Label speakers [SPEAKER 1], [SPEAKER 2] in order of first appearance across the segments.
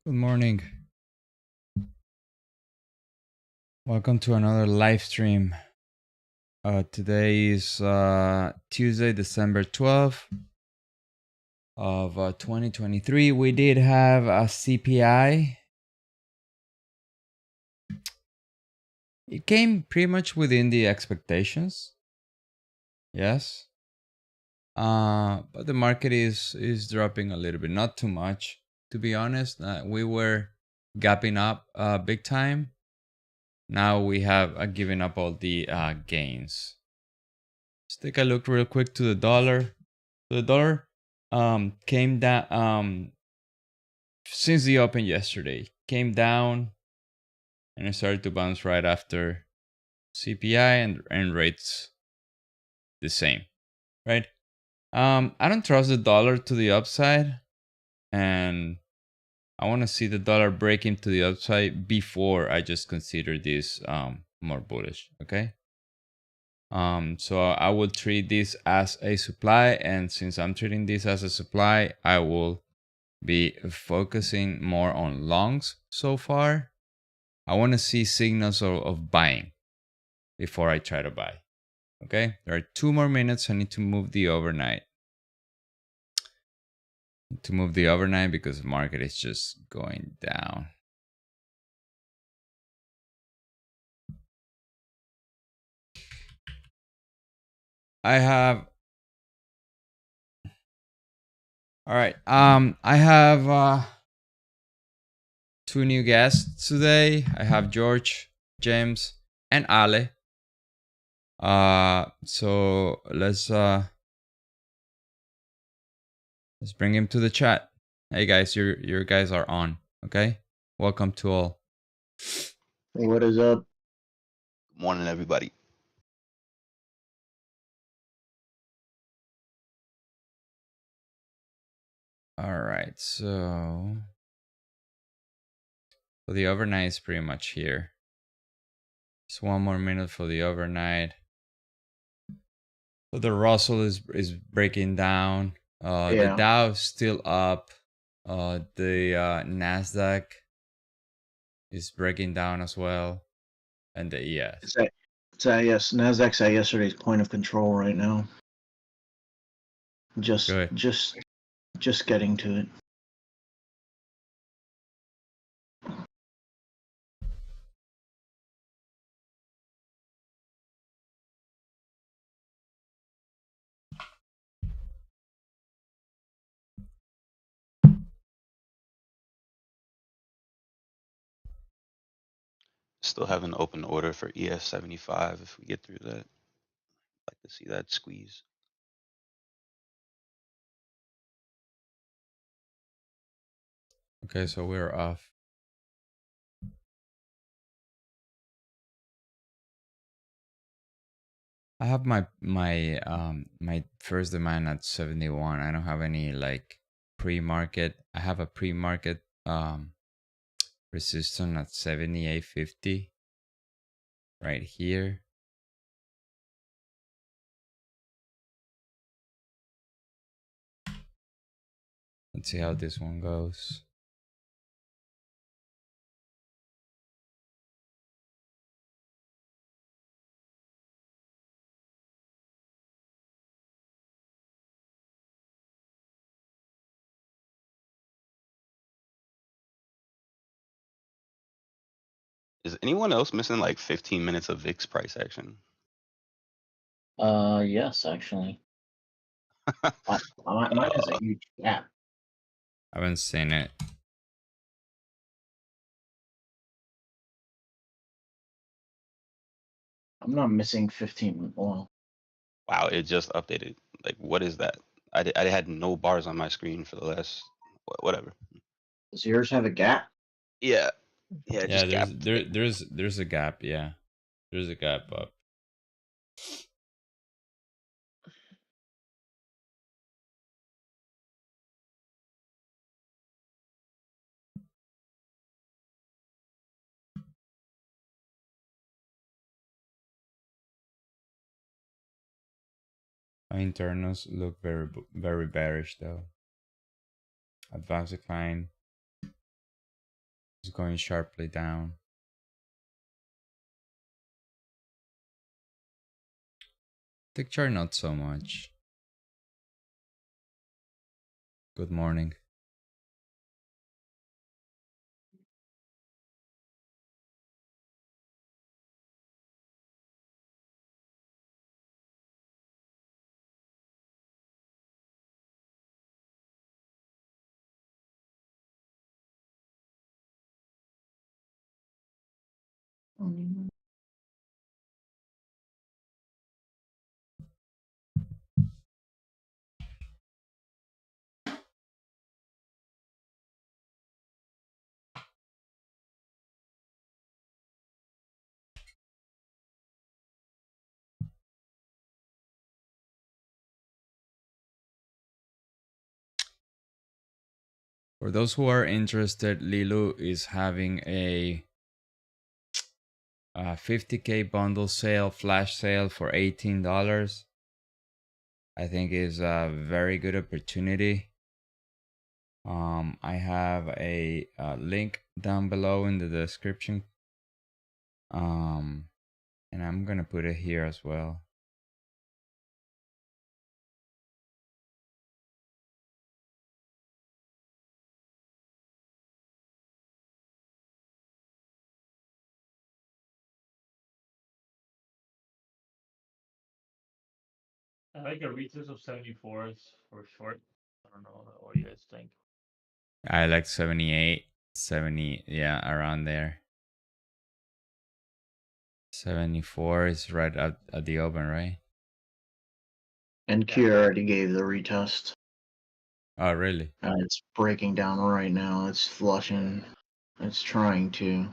[SPEAKER 1] Good morning. Welcome to another live stream. Today is Tuesday, December 12th of 2023. We did have a CPI. It came pretty much within the expectations. Yes. But the market is dropping a little bit, not too much. To be honest, we were gapping up big time. Now we have given up all the gains. Let's take a look real quick to the dollar. The dollar came down since the open yesterday. Came down and it started to bounce right after CPI and rates the same, right? I don't trust the dollar to the upside, and I want to see the dollar break into the upside before I just consider this more bullish. Okay. So I will treat this as a supply, and since I'm treating this as a supply, I will be focusing more on longs so far. I want to see signals of buying before I try to buy. Okay, there are 2 more minutes. I need to move the overnight. Because the market is just going down. I have all right. I have 2 new guests today. I have George, James, and Ale. So let's bring him to the chat. Hey guys, your guys are on. Okay, welcome to all.
[SPEAKER 2] Hey, what is up?
[SPEAKER 3] Good morning, everybody.
[SPEAKER 1] All right, so the overnight is pretty much here. Just 1 more minute for the overnight. So the Russell is breaking down. The Dow is still up. The Nasdaq is breaking down as well, and the ES.
[SPEAKER 2] Yes, Nasdaq's at yesterday's point of control right now. Just getting to it.
[SPEAKER 3] Still have an open order for ES75 if we get through that. I'd like to see that squeeze.
[SPEAKER 1] Okay, so we're off. I have my first demand at 71. I don't have any like pre-market. I have a pre-market resistance at 78.50 right here. Let's see how this one goes.
[SPEAKER 3] Is anyone else missing like 15 minutes of VIX price action?
[SPEAKER 2] Yes, actually. Mine is a huge gap.
[SPEAKER 1] I haven't seen it.
[SPEAKER 2] I'm not missing 15 oil.
[SPEAKER 3] Wow, it just updated. Like, what is that? I had no bars on my screen for the last whatever.
[SPEAKER 2] Does yours have a gap?
[SPEAKER 3] Yeah,
[SPEAKER 1] Yeah,
[SPEAKER 3] just gapped.
[SPEAKER 1] there's a gap. Yeah, there's a gap up. My internals look very bearish though. Advanced decline. It's going sharply down. Tick chart, not so much. Good morning. For those who are interested, LEELOO is having a 50K bundle sale, flash sale for $18. I think is a very good opportunity. I have a link down below in the description. And I'm gonna put it here as well.
[SPEAKER 4] I like a retest of 74s for short. I don't know what you guys think.
[SPEAKER 1] I like 78, 70, yeah, around there. 74 is right at the open, right?
[SPEAKER 2] And Q already gave the retest.
[SPEAKER 1] Oh, really?
[SPEAKER 2] It's breaking down right now. It's flushing. It's trying to.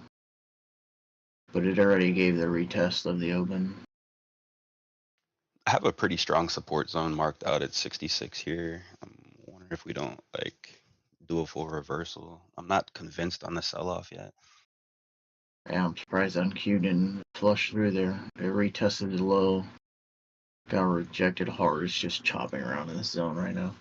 [SPEAKER 2] But it already gave the retest of the open.
[SPEAKER 3] I have a pretty strong support zone marked out at 66 here. I'm wondering if we don't like do a full reversal. I'm not convinced on the sell-off yet.
[SPEAKER 2] Yeah, I'm surprised NQ didn't flush through there. It retested the low. Got rejected hard. It's just chopping around in this zone right now.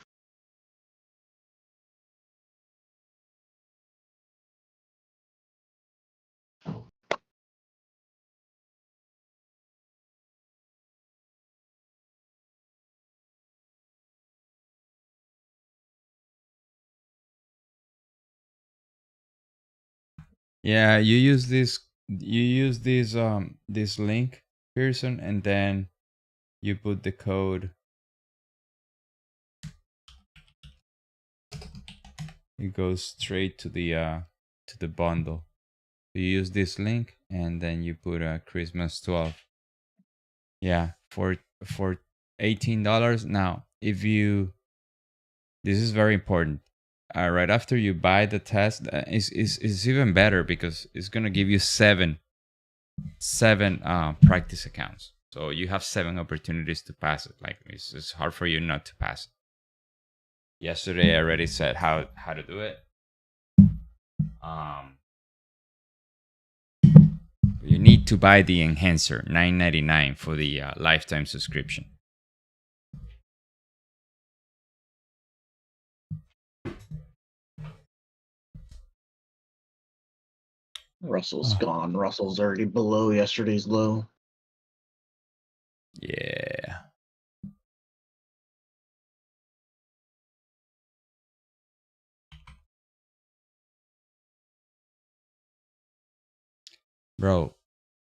[SPEAKER 1] Yeah, you use this link, Pearson, and then you put the code. It goes straight to the bundle. You use this link and then you put a Christmas 12. Yeah, for $18. Now, if you this is very important. Right after you buy the test, is even better because it's gonna give you seven practice accounts. So you have 7 opportunities to pass it. Like it's hard for you not to pass it. Yesterday I already said how to do it. You need to buy the enhancer, $9.99 for the lifetime subscription.
[SPEAKER 2] Russell's gone. Russell's already below yesterday's low.
[SPEAKER 1] Yeah. Bro,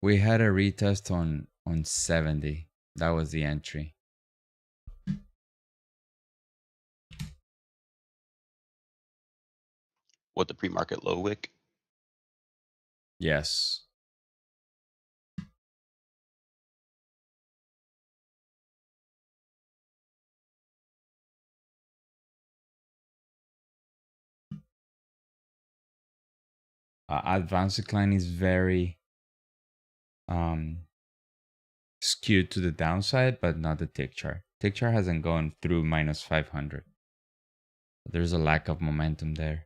[SPEAKER 1] we had a retest on 70. That was the entry.
[SPEAKER 3] What the pre-market low wick?
[SPEAKER 1] Yes. Advanced decline is very skewed to the downside, but not the tick chart. Tick chart hasn't gone through minus 500. There's a lack of momentum there.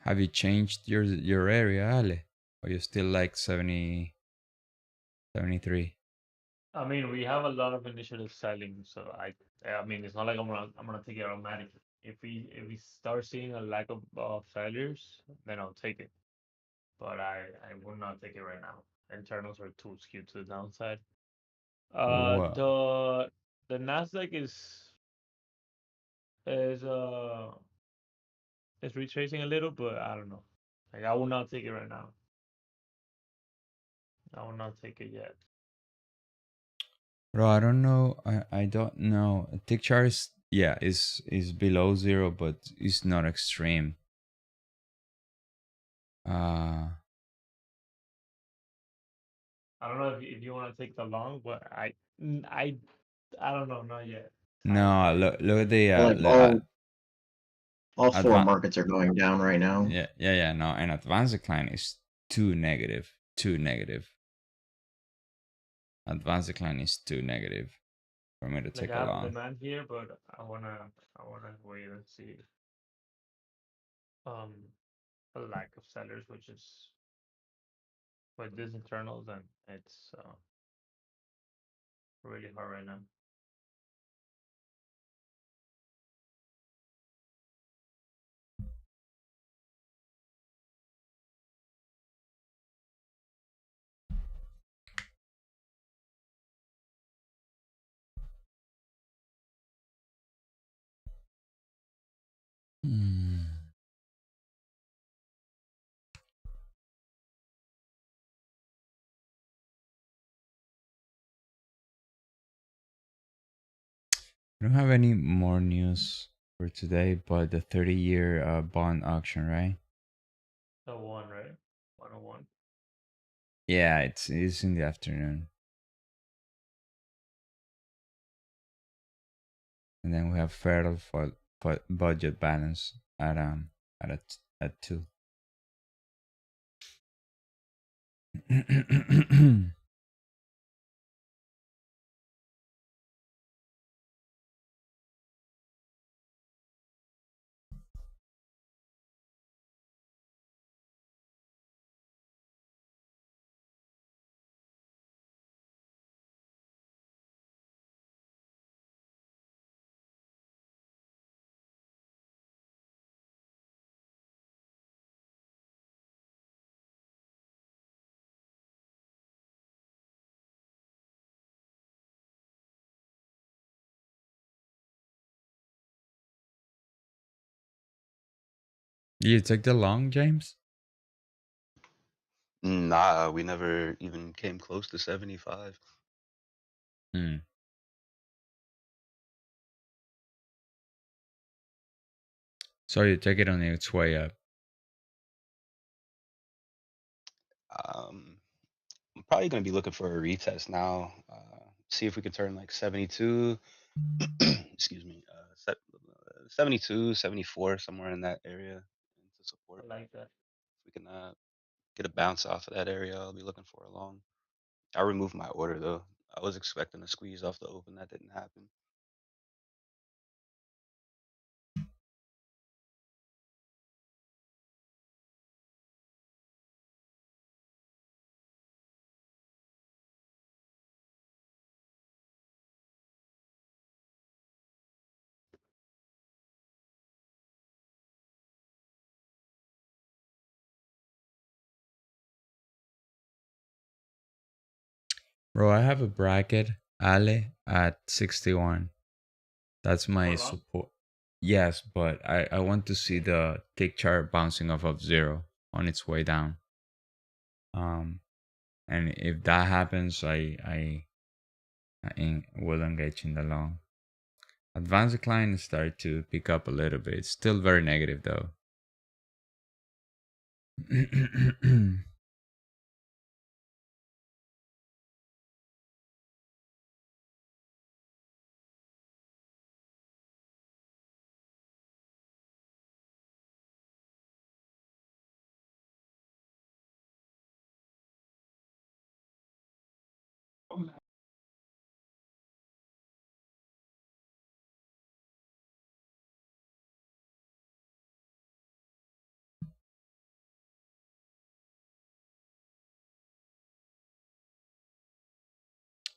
[SPEAKER 1] Have you changed your area, Ale? Or you still like 70, 73?
[SPEAKER 4] I mean, we have a lot of initiatives selling, so I mean, it's not like I'm gonna take it automatically. If we start seeing a lack of failures, then I'll take it. But I will not take it right now. Internals are too skewed to the downside. Uh,
[SPEAKER 1] What?
[SPEAKER 4] the the Nasdaq is is retracing a little, but I don't know. Like I will not take it right now. I will not take it yet.
[SPEAKER 1] Bro, I don't know. I don't know. Tick chart is, yeah, is below zero, but it's not extreme. Uh
[SPEAKER 4] I don't know if you want to take the long, but I I don't know, not yet.
[SPEAKER 1] no, look at the
[SPEAKER 2] Like all four
[SPEAKER 1] advan
[SPEAKER 2] markets are going down right now.
[SPEAKER 1] yeah, no, and advanced decline is too negative, too negative. Advanced decline is too negative for me to
[SPEAKER 4] Like
[SPEAKER 1] take
[SPEAKER 4] I have a
[SPEAKER 1] along.
[SPEAKER 4] demand here, but I wanna wait and see um a lack of sellers, which is with this internals, and it's really hard right now.
[SPEAKER 1] Hmm. I don't have any more news for today, but the 30-year bond auction, right?
[SPEAKER 4] So one, right? 101.
[SPEAKER 1] Yeah, it's in the afternoon. And then we have federal for budget balance at 2. You take the long, James?
[SPEAKER 3] Nah, we never even came close to 75.
[SPEAKER 1] Hmm. So you take it on its way up.
[SPEAKER 3] I'm probably gonna be looking for a retest now. See if we can turn like 72. Excuse me. 72, 74, somewhere in that area into support.
[SPEAKER 4] I like that.
[SPEAKER 3] If we can get a bounce off of that area, I'll be looking for a long. I removed my order though. I was expecting a squeeze off the open. That didn't happen.
[SPEAKER 1] Bro, I have a bracket, Ale, at 61. That's my
[SPEAKER 4] For long?
[SPEAKER 1] support. Yes, but I want to see the tick chart bouncing off of zero on its way down. And if that happens, will engage in the long. Advanced decline started to pick up a little bit. It's still very negative though.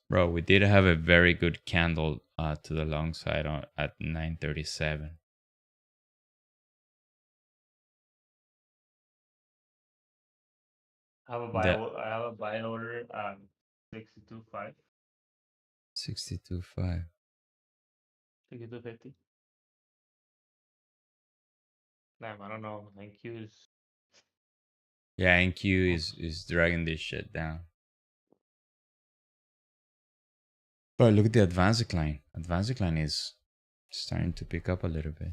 [SPEAKER 1] Bro, we did have a very good candle to the long side at 937. That
[SPEAKER 4] I have a buy order at 62.5,
[SPEAKER 1] 62.5.
[SPEAKER 4] 62.50. Damn, I don't know. NQ is
[SPEAKER 1] Yeah, NQ
[SPEAKER 4] oh,
[SPEAKER 1] is dragging this shit down. But look at the advanced decline. Advanced decline is starting to pick up a little bit.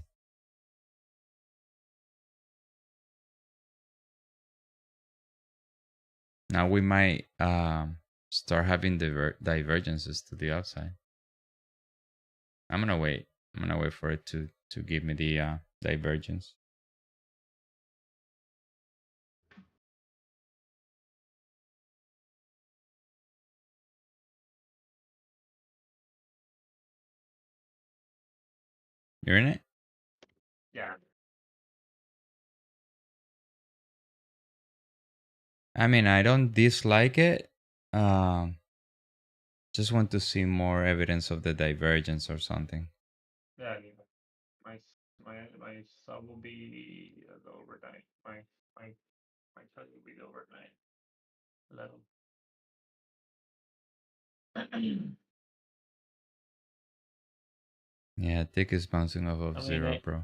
[SPEAKER 1] Now we might start having divergences to the upside. I'm gonna wait. I'm gonna wait for it to give me the divergence. You're in it?
[SPEAKER 4] yeah.
[SPEAKER 1] I mean, I don't dislike it. Just want to see more evidence of the divergence or something.
[SPEAKER 4] Yeah, my my sub will be the overnight. My my charge will be the overnight level.
[SPEAKER 1] Yeah, tick is bouncing off of
[SPEAKER 4] I mean,
[SPEAKER 1] zero, bro.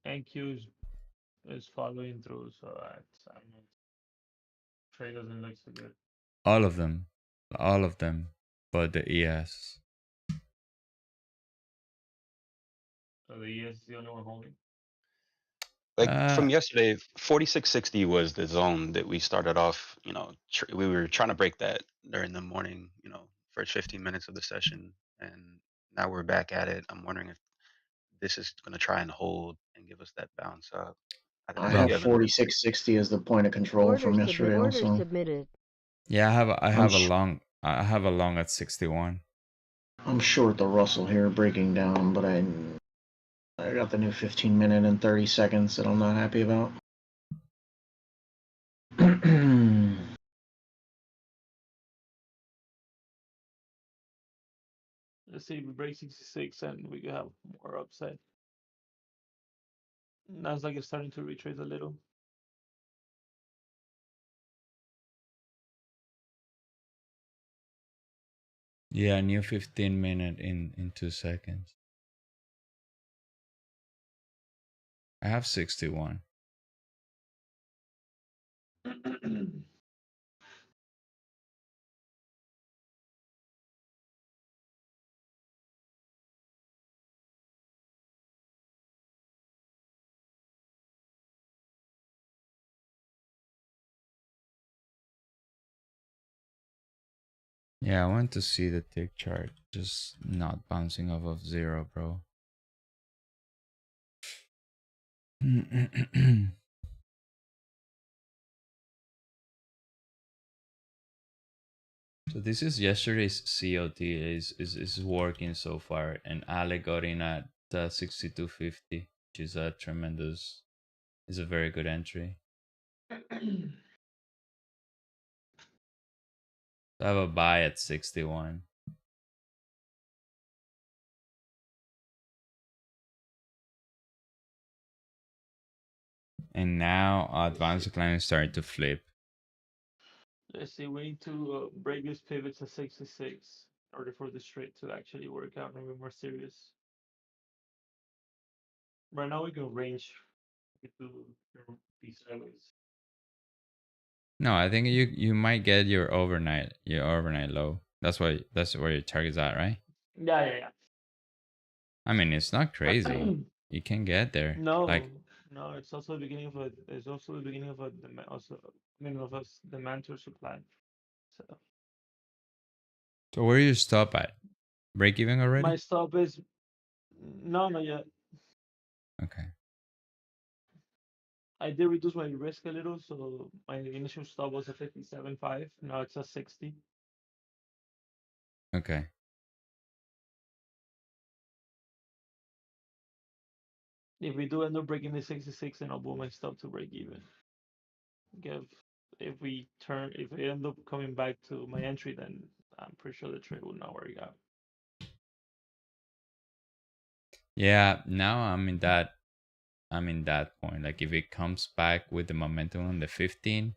[SPEAKER 4] NQ is following through, so I don't know. Trade doesn't look so good.
[SPEAKER 1] All of them, all of them, but the ES.
[SPEAKER 4] So the ES is the only one holding.
[SPEAKER 3] Like
[SPEAKER 1] Uh,
[SPEAKER 3] from yesterday, 4660 was the zone that we started off. We were trying to break that during the morning. First 15 minutes of the session, and now we're back at it. I'm wondering if this is going to try and hold and give us that bounce up. I don't
[SPEAKER 2] I
[SPEAKER 3] know if
[SPEAKER 1] bro.
[SPEAKER 3] you
[SPEAKER 2] have
[SPEAKER 3] have another.
[SPEAKER 2] 4660 as the point of control from yesterday
[SPEAKER 5] Order
[SPEAKER 2] also.
[SPEAKER 5] submitted.
[SPEAKER 1] Yeah, I
[SPEAKER 2] I'm
[SPEAKER 1] have a
[SPEAKER 2] sh-
[SPEAKER 1] I have a long at 61.
[SPEAKER 2] I'm short the Russell here breaking down, but I got the new 15-minute and 30 seconds that I'm not happy about.
[SPEAKER 4] Let's see if we break 66 and we can have more upside. Nasdaq is starting to retrace a little.
[SPEAKER 1] Yeah, new 15-minute in 2 seconds. I have 61. Yeah, I want to see the tick chart just not bouncing off of zero, bro. So this is yesterday's COT is working so far, and Ale got in at 62.50, which is a tremendous, is a very good entry. I have a buy at 61. And now advanced decline is starting to flip.
[SPEAKER 4] Let's see, we need to break this pivot to 66 in order for the trade to actually work out and be more serious. Right now we can range to be sideways.
[SPEAKER 1] No, I think you might get your overnight low. That's where your target's at, right?
[SPEAKER 4] Yeah.
[SPEAKER 1] I mean, it's not crazy. You can get there.
[SPEAKER 4] No,
[SPEAKER 1] Like,
[SPEAKER 4] no, it's also the beginning of a. It's also the beginning of a also. I mean, of a demand to supply. So
[SPEAKER 1] so where you stop at? Break even
[SPEAKER 4] my
[SPEAKER 1] already?
[SPEAKER 4] stop is no, not yet.
[SPEAKER 1] Okay.
[SPEAKER 4] I did reduce my risk a little, so my initial stop was a 57.5. Now it's a 60.
[SPEAKER 1] Okay.
[SPEAKER 4] If we do end up breaking the 66, then I'll move my stop to break even. Give if we end up coming back to my entry, then I'm pretty sure the trade will not work out.
[SPEAKER 1] Yeah, now I'm in that point. Like if it comes back with the momentum on the 15,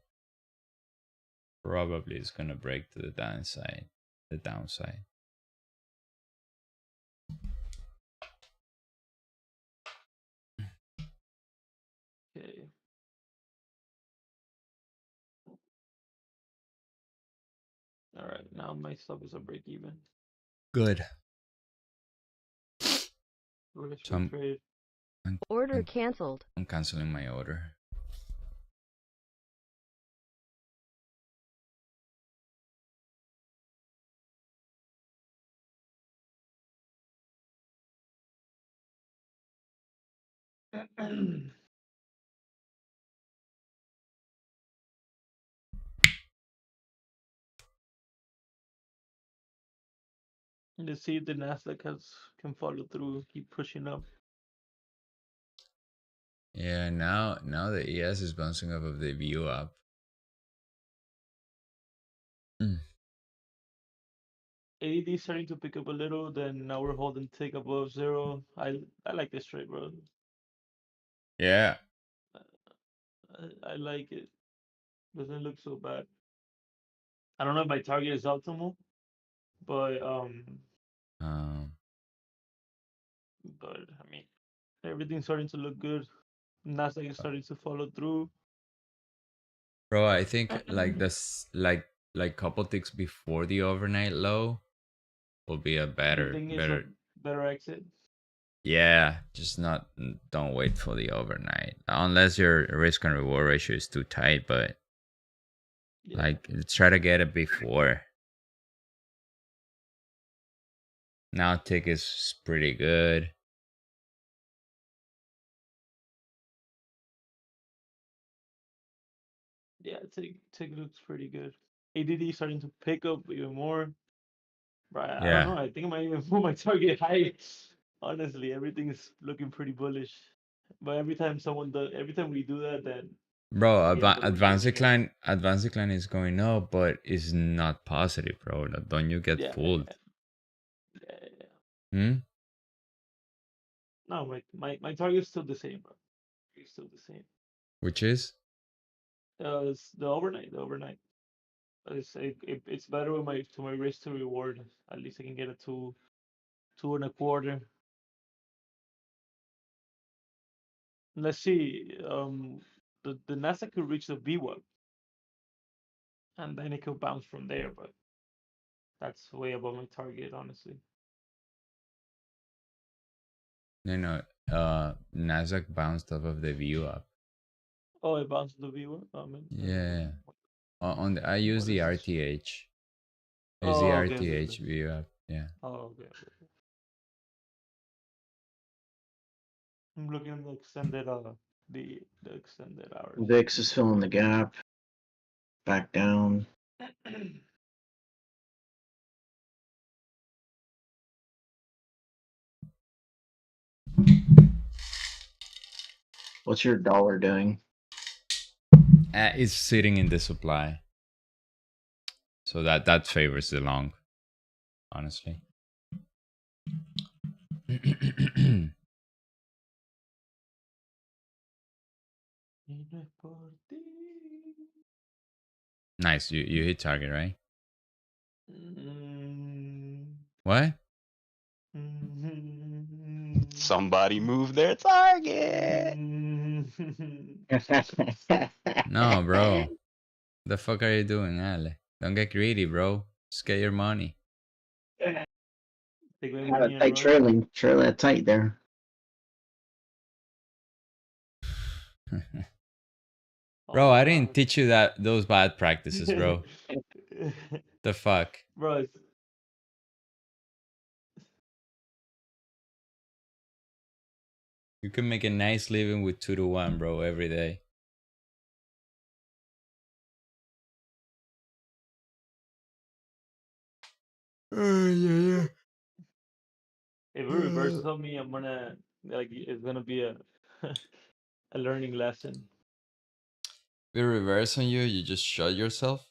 [SPEAKER 1] probably it's gonna break to the downside. The downside.
[SPEAKER 4] Okay. All right. Now my stop is a break even.
[SPEAKER 1] Good.
[SPEAKER 4] Rest
[SPEAKER 1] So
[SPEAKER 4] for trade.
[SPEAKER 5] Order
[SPEAKER 1] I'm,
[SPEAKER 5] canceled.
[SPEAKER 1] I'm canceling my order.
[SPEAKER 4] Let's see if the Nasdaq can follow through, keep pushing up.
[SPEAKER 1] Yeah, now the ES is bouncing off of the view up. Mm.
[SPEAKER 4] ADD starting to pick up a little. Then now we're holding tick above zero. I like this trade, bro.
[SPEAKER 1] Yeah.
[SPEAKER 4] I like it. Doesn't look so bad. I don't know if my target is optimal, but
[SPEAKER 1] Um,
[SPEAKER 4] but I mean everything's starting to look good. Nasdaq is starting to follow through.
[SPEAKER 1] bro, I think like this, like couple ticks before the overnight low will be a
[SPEAKER 4] You
[SPEAKER 1] better,
[SPEAKER 4] think it's a
[SPEAKER 1] better.
[SPEAKER 4] better exit?
[SPEAKER 1] Yeah, just not. Don't wait for the overnight unless your risk and reward ratio is too tight. But
[SPEAKER 4] Yeah.
[SPEAKER 1] like, try to get it before. Now tick is pretty good.
[SPEAKER 4] Yeah, tick looks pretty good. ADD starting to pick up even more. Right, I don't
[SPEAKER 1] Yeah,
[SPEAKER 4] know. I think I might even move my target high. Honestly, everything's looking pretty bullish. But every time we do that, then
[SPEAKER 1] bro.
[SPEAKER 4] we end up
[SPEAKER 1] Advanced
[SPEAKER 4] retracing it.
[SPEAKER 1] decline, advanced decline is going up, but it's not positive, bro. Don't you get
[SPEAKER 4] Yeah,
[SPEAKER 1] fooled?
[SPEAKER 4] yeah.
[SPEAKER 1] Hmm.
[SPEAKER 4] No, my target's still the same, bro. It's still the same.
[SPEAKER 1] Which is
[SPEAKER 4] It's the overnight. The overnight. It's better with my risk to reward. At least I can get a two and a quarter. Let's see. The Nasdaq could reach the VWAP, and then it could bounce from there. But that's way above my target, honestly.
[SPEAKER 1] no. Nasdaq bounced off of the view up.
[SPEAKER 4] Oh, it bounced the VWAP. I mean,
[SPEAKER 1] Yeah. I use
[SPEAKER 4] what
[SPEAKER 1] the
[SPEAKER 4] is this?
[SPEAKER 1] RTH. I use the
[SPEAKER 4] Oh, okay, okay,
[SPEAKER 1] RTH
[SPEAKER 4] okay.
[SPEAKER 1] view up. Yeah.
[SPEAKER 4] Oh, okay, okay. I'm looking at the extended the extended hours.
[SPEAKER 2] VIX is filling the gap. Back down. What's your dollar doing?
[SPEAKER 1] It's sitting in the supply, so that favors the long. Honestly. Nice. You hit target, right?
[SPEAKER 4] Mm,
[SPEAKER 1] What?
[SPEAKER 3] Somebody move their target.
[SPEAKER 1] No, bro. The fuck are you doing, Ale? Don't get greedy, bro. Just get your money.
[SPEAKER 4] Take my
[SPEAKER 2] Had a
[SPEAKER 4] money and
[SPEAKER 2] tight
[SPEAKER 4] run.
[SPEAKER 2] trail that tight there.
[SPEAKER 1] Bro,
[SPEAKER 4] Oh
[SPEAKER 1] I didn't
[SPEAKER 4] God.
[SPEAKER 1] teach you those bad practices, bro. The fuck?
[SPEAKER 4] Bro,
[SPEAKER 1] You can make a nice living with 2 to 1, bro, every day. Yeah,
[SPEAKER 4] if it
[SPEAKER 1] yeah.
[SPEAKER 4] reverses on me, I'm gonna it's gonna be a a learning lesson.
[SPEAKER 1] If it reverse on you, you just shut yourself.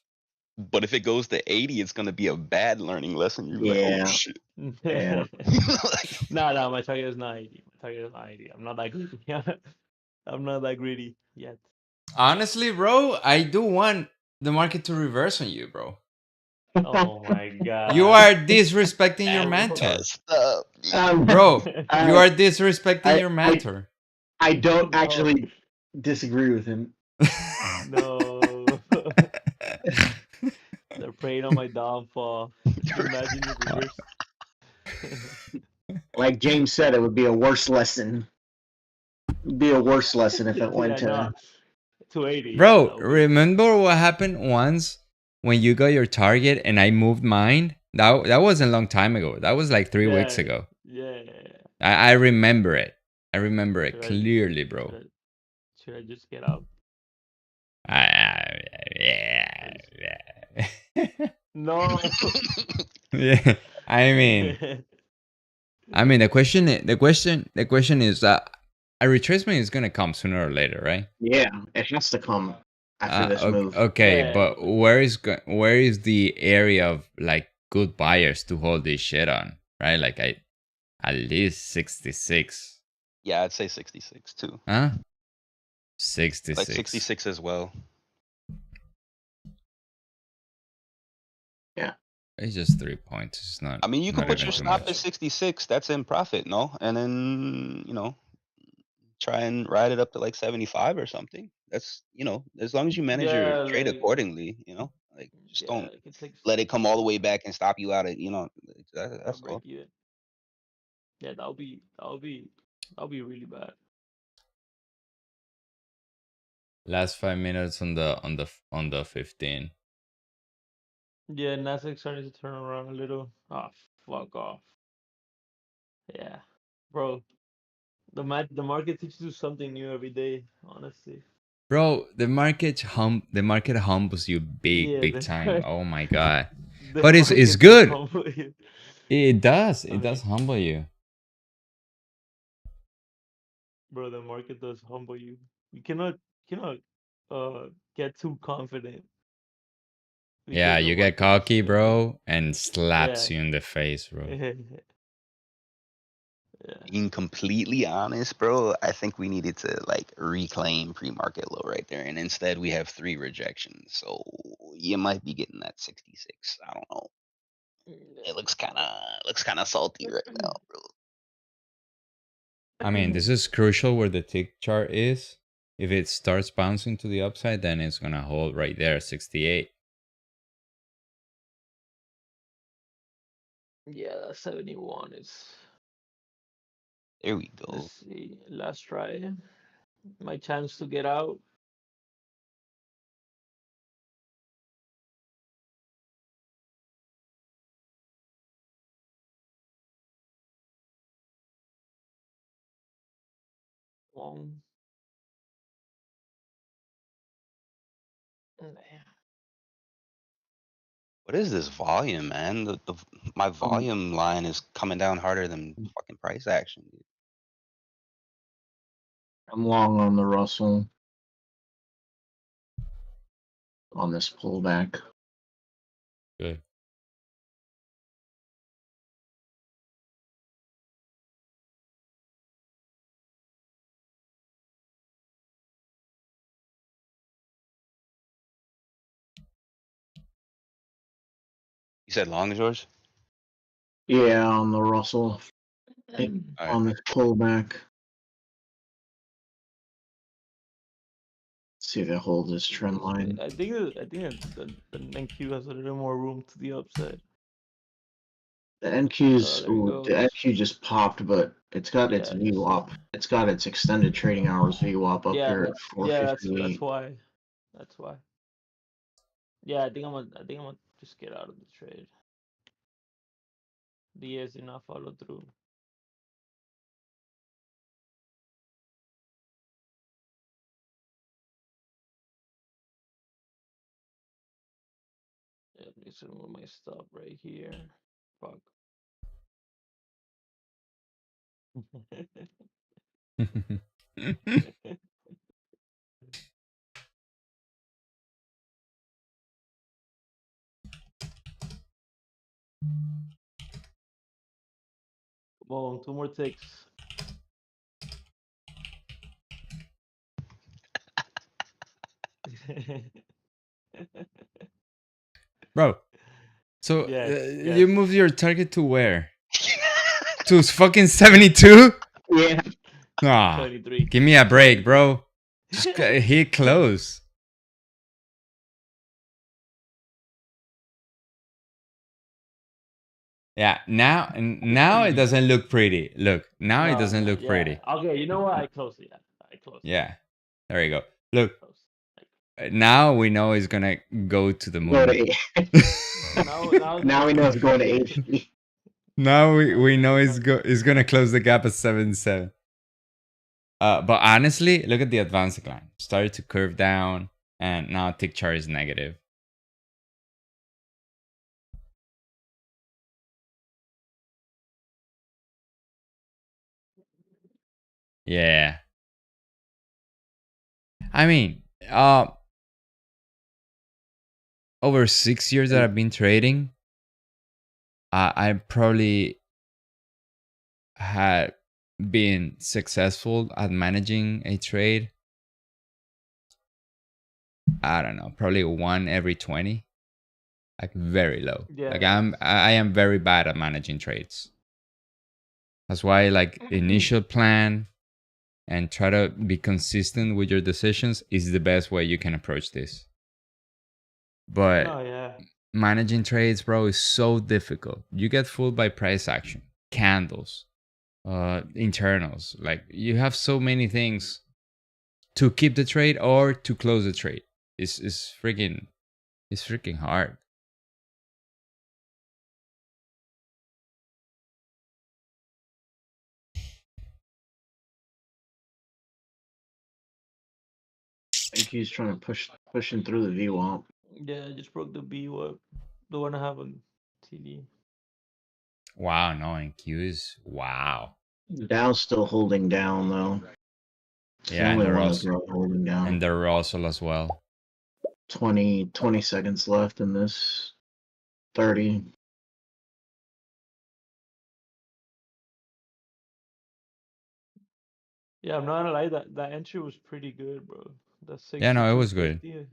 [SPEAKER 3] But if it goes to 80, it's gonna be a bad learning lesson. You're like, oh
[SPEAKER 2] Yeah,
[SPEAKER 3] shit.
[SPEAKER 2] yeah.
[SPEAKER 3] Like,
[SPEAKER 4] No, my target is not 80. My target is not 80. I'm not that greedy. I'm not that greedy yet.
[SPEAKER 1] Honestly, bro, I do want the market to reverse on you, bro.
[SPEAKER 4] Oh my
[SPEAKER 1] You
[SPEAKER 4] god.
[SPEAKER 1] are disrespecting your
[SPEAKER 4] Bro.
[SPEAKER 1] mentor.
[SPEAKER 3] messed up.
[SPEAKER 1] Bro, you
[SPEAKER 2] I,
[SPEAKER 1] are disrespecting
[SPEAKER 2] I,
[SPEAKER 1] your
[SPEAKER 2] I,
[SPEAKER 1] mentor.
[SPEAKER 2] I don't
[SPEAKER 4] No,
[SPEAKER 2] actually disagree with him.
[SPEAKER 4] no. They're preying on my downfall. Imagine the reverse.
[SPEAKER 2] Like James said, it would be a worse lesson. It'd be a worse lesson if it went
[SPEAKER 4] Yeah, no.
[SPEAKER 2] to.
[SPEAKER 4] 280, yeah,
[SPEAKER 1] Bro,
[SPEAKER 4] that would be.
[SPEAKER 1] remember what happened once when you got your target and I moved mine? That wasn't a long time ago. That was like 3 weeks
[SPEAKER 4] Yeah,
[SPEAKER 1] ago.
[SPEAKER 4] yeah.
[SPEAKER 1] I remember it. I remember it
[SPEAKER 4] Should I,
[SPEAKER 1] clearly,
[SPEAKER 4] should
[SPEAKER 1] bro.
[SPEAKER 4] I, should I just get out?
[SPEAKER 1] Yeah,
[SPEAKER 4] Just-
[SPEAKER 1] yeah.
[SPEAKER 4] No.
[SPEAKER 1] Yeah. I mean, the question is that a retracement is gonna come sooner or later, right?
[SPEAKER 2] Yeah, it has to come after this move.
[SPEAKER 1] Okay,
[SPEAKER 4] Yeah,
[SPEAKER 1] but where is the area of like good buyers to hold this shit on, right? Like at least 66,
[SPEAKER 3] Yeah, I'd say 66 too.
[SPEAKER 1] huh?
[SPEAKER 3] Like
[SPEAKER 1] 66.
[SPEAKER 3] 66 as well.
[SPEAKER 2] Yeah.
[SPEAKER 1] It's just 3 points. It's not.
[SPEAKER 3] I mean, you could
[SPEAKER 1] not
[SPEAKER 3] put
[SPEAKER 1] even
[SPEAKER 3] your
[SPEAKER 1] too
[SPEAKER 3] stop at
[SPEAKER 1] much.
[SPEAKER 3] 66. That's in profit, no? And then, try and ride it up to like 75 or something. That's, as long as you manage your
[SPEAKER 4] yeah,
[SPEAKER 3] trade
[SPEAKER 4] like,
[SPEAKER 3] accordingly, like just
[SPEAKER 4] yeah,
[SPEAKER 3] don't
[SPEAKER 4] like it takes.
[SPEAKER 3] let it come all the way back and stop you out of,
[SPEAKER 4] I'll
[SPEAKER 3] that's
[SPEAKER 4] break
[SPEAKER 3] all.
[SPEAKER 4] you in. Yeah, that'll be really bad.
[SPEAKER 1] Last 5 minutes on the 15.
[SPEAKER 4] Yeah, Nasdaq starting to turn around a little. Ah, fuck off. Yeah, bro. The market teaches you something new every day. Honestly.
[SPEAKER 1] Bro, the market humbles you big,
[SPEAKER 4] Yeah,
[SPEAKER 1] big time. Oh my god.
[SPEAKER 4] the
[SPEAKER 1] But it's
[SPEAKER 4] market does
[SPEAKER 1] good.
[SPEAKER 4] humble you.
[SPEAKER 1] It does.
[SPEAKER 4] I
[SPEAKER 1] It does
[SPEAKER 4] mean,
[SPEAKER 1] humble you.
[SPEAKER 4] bro, the market does humble you. You cannot get too confident
[SPEAKER 1] Yeah,
[SPEAKER 4] because the
[SPEAKER 1] you get
[SPEAKER 4] market just
[SPEAKER 1] cocky, bro, and slaps
[SPEAKER 4] yeah.
[SPEAKER 1] you in the face, bro.
[SPEAKER 4] Yeah.
[SPEAKER 3] Being completely honest, bro, I think we needed to like reclaim pre-market low right there, and instead we have 3 rejections. So you might be getting that 66. I don't know. It looks kind of salty right now, bro.
[SPEAKER 1] I mean, this is crucial where the tick chart is. If it starts bouncing to the upside, then it's gonna hold right there, 68.
[SPEAKER 4] Yeah, that 71 is.
[SPEAKER 3] There we
[SPEAKER 4] Let's
[SPEAKER 3] go.
[SPEAKER 4] see. Last try. My chance to get out. One. Yeah.
[SPEAKER 3] What is this volume, man? My
[SPEAKER 2] I'm,
[SPEAKER 3] volume line is coming down harder than fucking price action, dude.
[SPEAKER 2] I'm long on the Russell on this pullback.
[SPEAKER 1] Good.
[SPEAKER 3] You said long, George?
[SPEAKER 2] Yeah, on the Russell
[SPEAKER 3] All right.
[SPEAKER 2] on this pullback. See if it holds this trend line.
[SPEAKER 4] I think the NQ has a little more room to the upside.
[SPEAKER 2] The
[SPEAKER 4] Oh,
[SPEAKER 2] NQ's
[SPEAKER 4] there it
[SPEAKER 2] the
[SPEAKER 4] goes.
[SPEAKER 2] NQ just popped, but it's got its
[SPEAKER 4] Yeah, you see.
[SPEAKER 2] VWAP. It's got its extended trading hours VWAP up
[SPEAKER 4] Yeah,
[SPEAKER 2] here at
[SPEAKER 4] that's
[SPEAKER 2] 458.
[SPEAKER 4] why. That's why. Yeah, I think I'm gonna just get out of the trade. Diaz did not follow through. Yeah, let me remove my stop right here. Fuck. Come on, 2 more ticks.
[SPEAKER 1] Bro. So
[SPEAKER 4] Yes,
[SPEAKER 1] you
[SPEAKER 4] yes.
[SPEAKER 1] move your target to where? To fucking 72?
[SPEAKER 2] Yeah.
[SPEAKER 1] Ah,
[SPEAKER 4] 73.
[SPEAKER 1] give me a break,
[SPEAKER 4] 73.
[SPEAKER 1] bro. Just hit close. Yeah, now it doesn't look pretty. Look, now it
[SPEAKER 4] No,
[SPEAKER 1] doesn't
[SPEAKER 4] no,
[SPEAKER 1] look
[SPEAKER 4] yeah.
[SPEAKER 1] pretty.
[SPEAKER 4] Okay, you know what? I close it. Yeah, I close it.
[SPEAKER 1] Yeah, there you go. Look,
[SPEAKER 4] Close.
[SPEAKER 1] now we know it's gonna go to the
[SPEAKER 2] Go
[SPEAKER 1] moon.
[SPEAKER 2] to
[SPEAKER 4] Now it's
[SPEAKER 2] now we know it's going to HD.
[SPEAKER 1] Now
[SPEAKER 4] now
[SPEAKER 1] we
[SPEAKER 4] it's
[SPEAKER 1] know
[SPEAKER 4] going
[SPEAKER 1] it's gonna close the gap at 77. But honestly, look at the advanced line. Started to curve down, and now tick chart is negative. Yeah. I mean, over 6 years that I've been trading, I probably had been successful at managing a trade. I don't know, probably one every 20, like very low. Like
[SPEAKER 4] Yeah.
[SPEAKER 1] I am very bad at managing trades. That's why like initial plan and try to be consistent with your decisions is the best way you can approach this. But
[SPEAKER 4] No, yeah.
[SPEAKER 1] managing trades, bro, is so difficult. You get fooled by price action, candles, internals. Like you have so many things to keep the trade or to close the trade. It's freaking hard.
[SPEAKER 2] I think he's trying to pushing through the VWAP.
[SPEAKER 4] Yeah, I just broke the B what the one I have on TD.
[SPEAKER 1] Wow, no, and Q is wow.
[SPEAKER 2] Dow's still holding down though. It's the
[SPEAKER 1] Yeah, and
[SPEAKER 2] only
[SPEAKER 1] the
[SPEAKER 2] one that's
[SPEAKER 1] Ross
[SPEAKER 2] really holding down.
[SPEAKER 1] and the Russell as well.
[SPEAKER 2] 20 seconds left in this 30.
[SPEAKER 4] Yeah, I'm not gonna lie, that entry was pretty good, bro. The
[SPEAKER 1] Yeah, no, it was good.
[SPEAKER 4] 62.50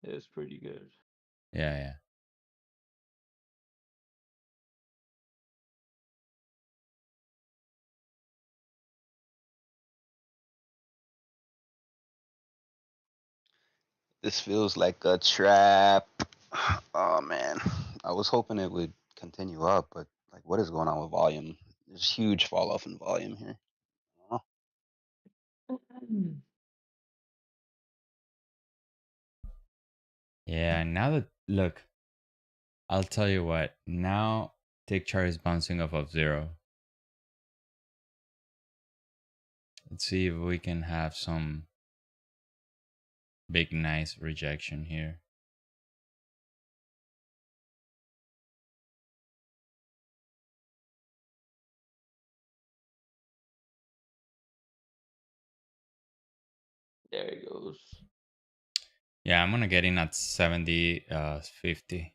[SPEAKER 4] is pretty good.
[SPEAKER 1] Yeah, yeah.
[SPEAKER 3] This feels like a trap. Oh man, I was hoping it would continue up, but like, what is going on with volume? There's huge fall off in volume here. Oh,
[SPEAKER 1] Yeah, now that look, I'll tell you what. Now tick chart is bouncing off of zero. Let's see if we can have some big nice rejection here.
[SPEAKER 4] There it goes.
[SPEAKER 1] Yeah, I'm gonna get in at 70 50. See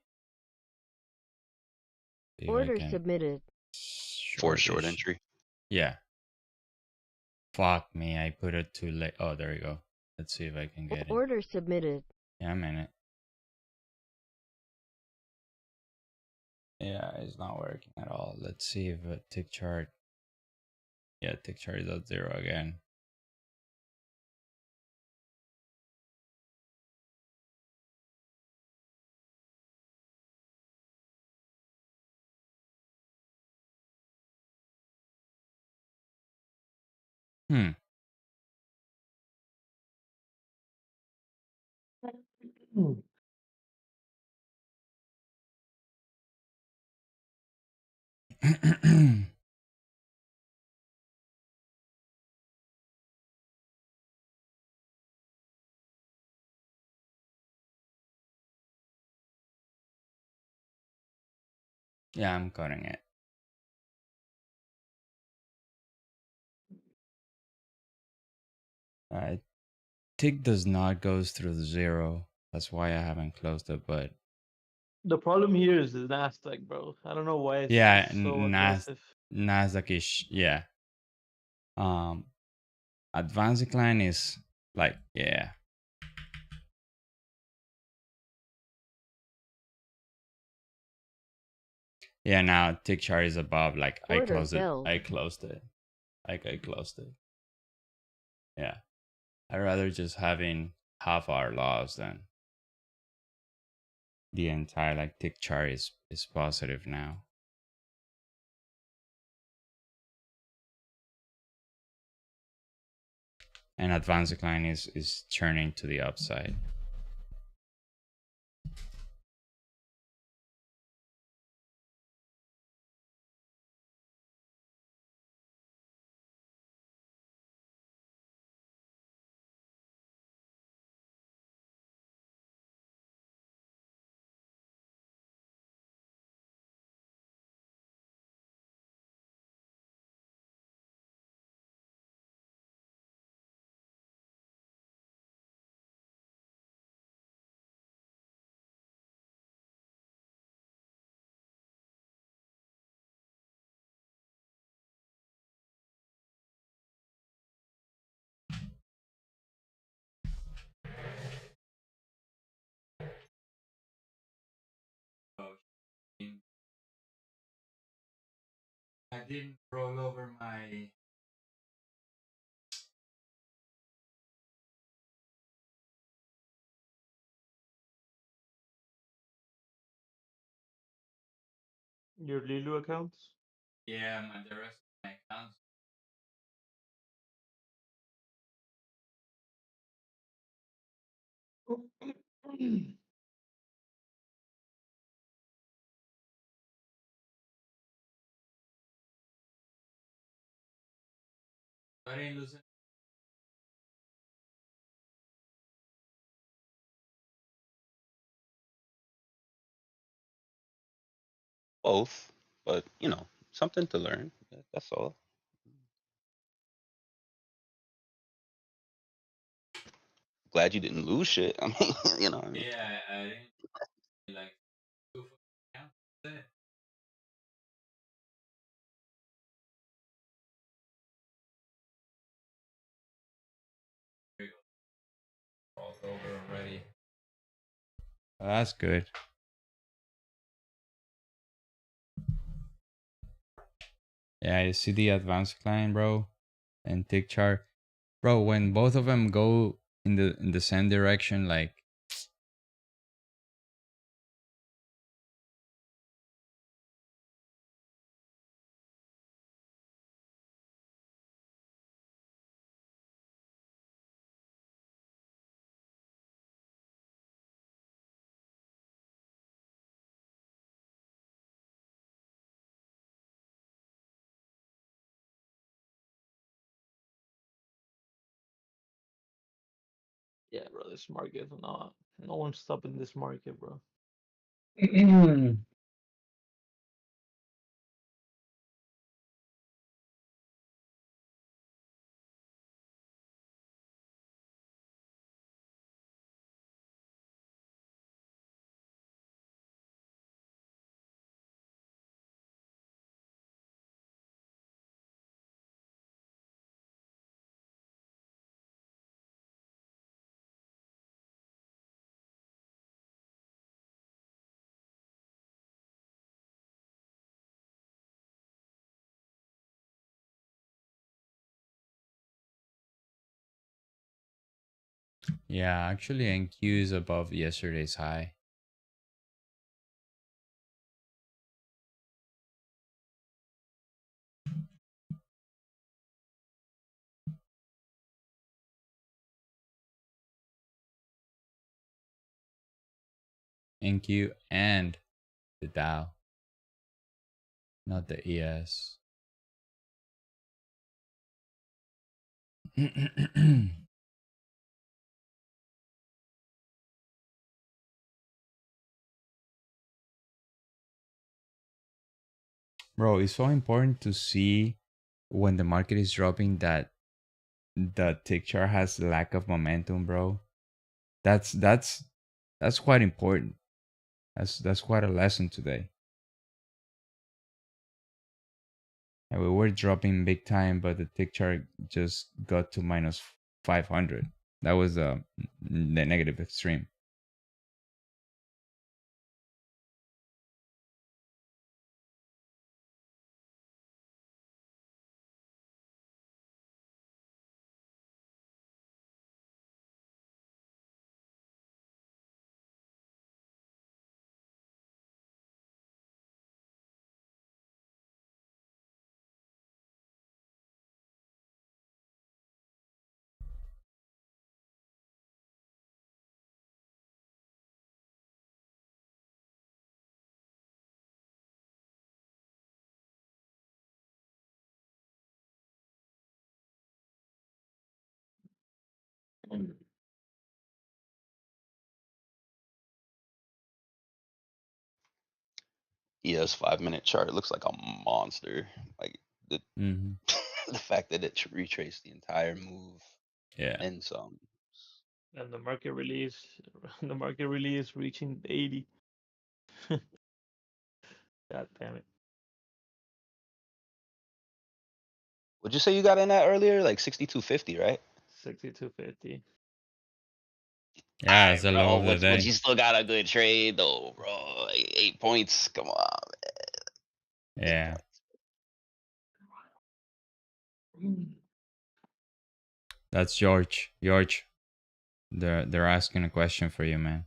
[SPEAKER 1] if I
[SPEAKER 5] Order
[SPEAKER 1] can
[SPEAKER 5] submitted.
[SPEAKER 3] for short
[SPEAKER 1] shortish.
[SPEAKER 3] entry.
[SPEAKER 1] Yeah. Fuck me, I put it too late. Oh, there you go. Let's see if I can get in.
[SPEAKER 5] Order submitted.
[SPEAKER 1] Yeah, I'm in it. Yeah, it's not working at all. Let's see if a tick chart. Yeah, tick chart is at zero again. Hmm. Yeah, I'm cutting it. Tick does not goes through the zero. That's why I haven't closed it, but
[SPEAKER 4] The problem here is the Nasdaq, bro. I don't know why it's
[SPEAKER 1] Yeah,
[SPEAKER 4] so aggressive.
[SPEAKER 1] Nasdaq is, yeah. Um, advanced decline is like, yeah, yeah. Now tick chart is above. Like I
[SPEAKER 5] Order
[SPEAKER 1] closed it.
[SPEAKER 5] filled.
[SPEAKER 1] I closed it. Like I closed it. Yeah. I'd rather just having half our loss than the entire like tick chart is positive now. And advanced decline is turning to the upside. I didn't roll over my.
[SPEAKER 4] Your LEELOO accounts?
[SPEAKER 1] Yeah, the rest of my accounts. I didn't lose it.
[SPEAKER 3] Both, but you know, something to learn. That's all. Glad you didn't lose shit. I mean, you know, what I mean,
[SPEAKER 1] Yeah, I didn't like two for the account. That's it. There you go. Rolled over already. Oh, that's good. Yeah, you see the advanced client, bro, and tick chart, bro. When both of them go in the same direction, like
[SPEAKER 4] Yeah, bro, this market, no one's stopping this market, bro.
[SPEAKER 1] yeah, actually NQ is above yesterday's high. NQ and the Dow, not the ES. Bro, it's so important to see when the market is dropping that the tick chart has lack of momentum, bro. That's that's quite important. That's quite a lesson today. And we were dropping big time, but the tick chart just got to minus 500. That was the negative extreme.
[SPEAKER 3] Yeah, this 5 minute chart looks like a monster. Like the
[SPEAKER 1] Hmm.
[SPEAKER 3] the fact that it retraced the entire move
[SPEAKER 1] Yeah.
[SPEAKER 3] and some.
[SPEAKER 4] And the market release, the market release reaching 80. God damn it.
[SPEAKER 3] Would you say you got in that earlier? Like 62.50, right?
[SPEAKER 4] 62.50.
[SPEAKER 1] Yeah,
[SPEAKER 3] Alright,
[SPEAKER 1] it's the low
[SPEAKER 3] bro.
[SPEAKER 1] of the
[SPEAKER 3] But
[SPEAKER 1] day.
[SPEAKER 3] you still got a good trade though, bro. Like 8 points. Come on, man. Eight
[SPEAKER 1] Yeah.
[SPEAKER 3] points.
[SPEAKER 1] That's George. George, they're asking a question for you, man.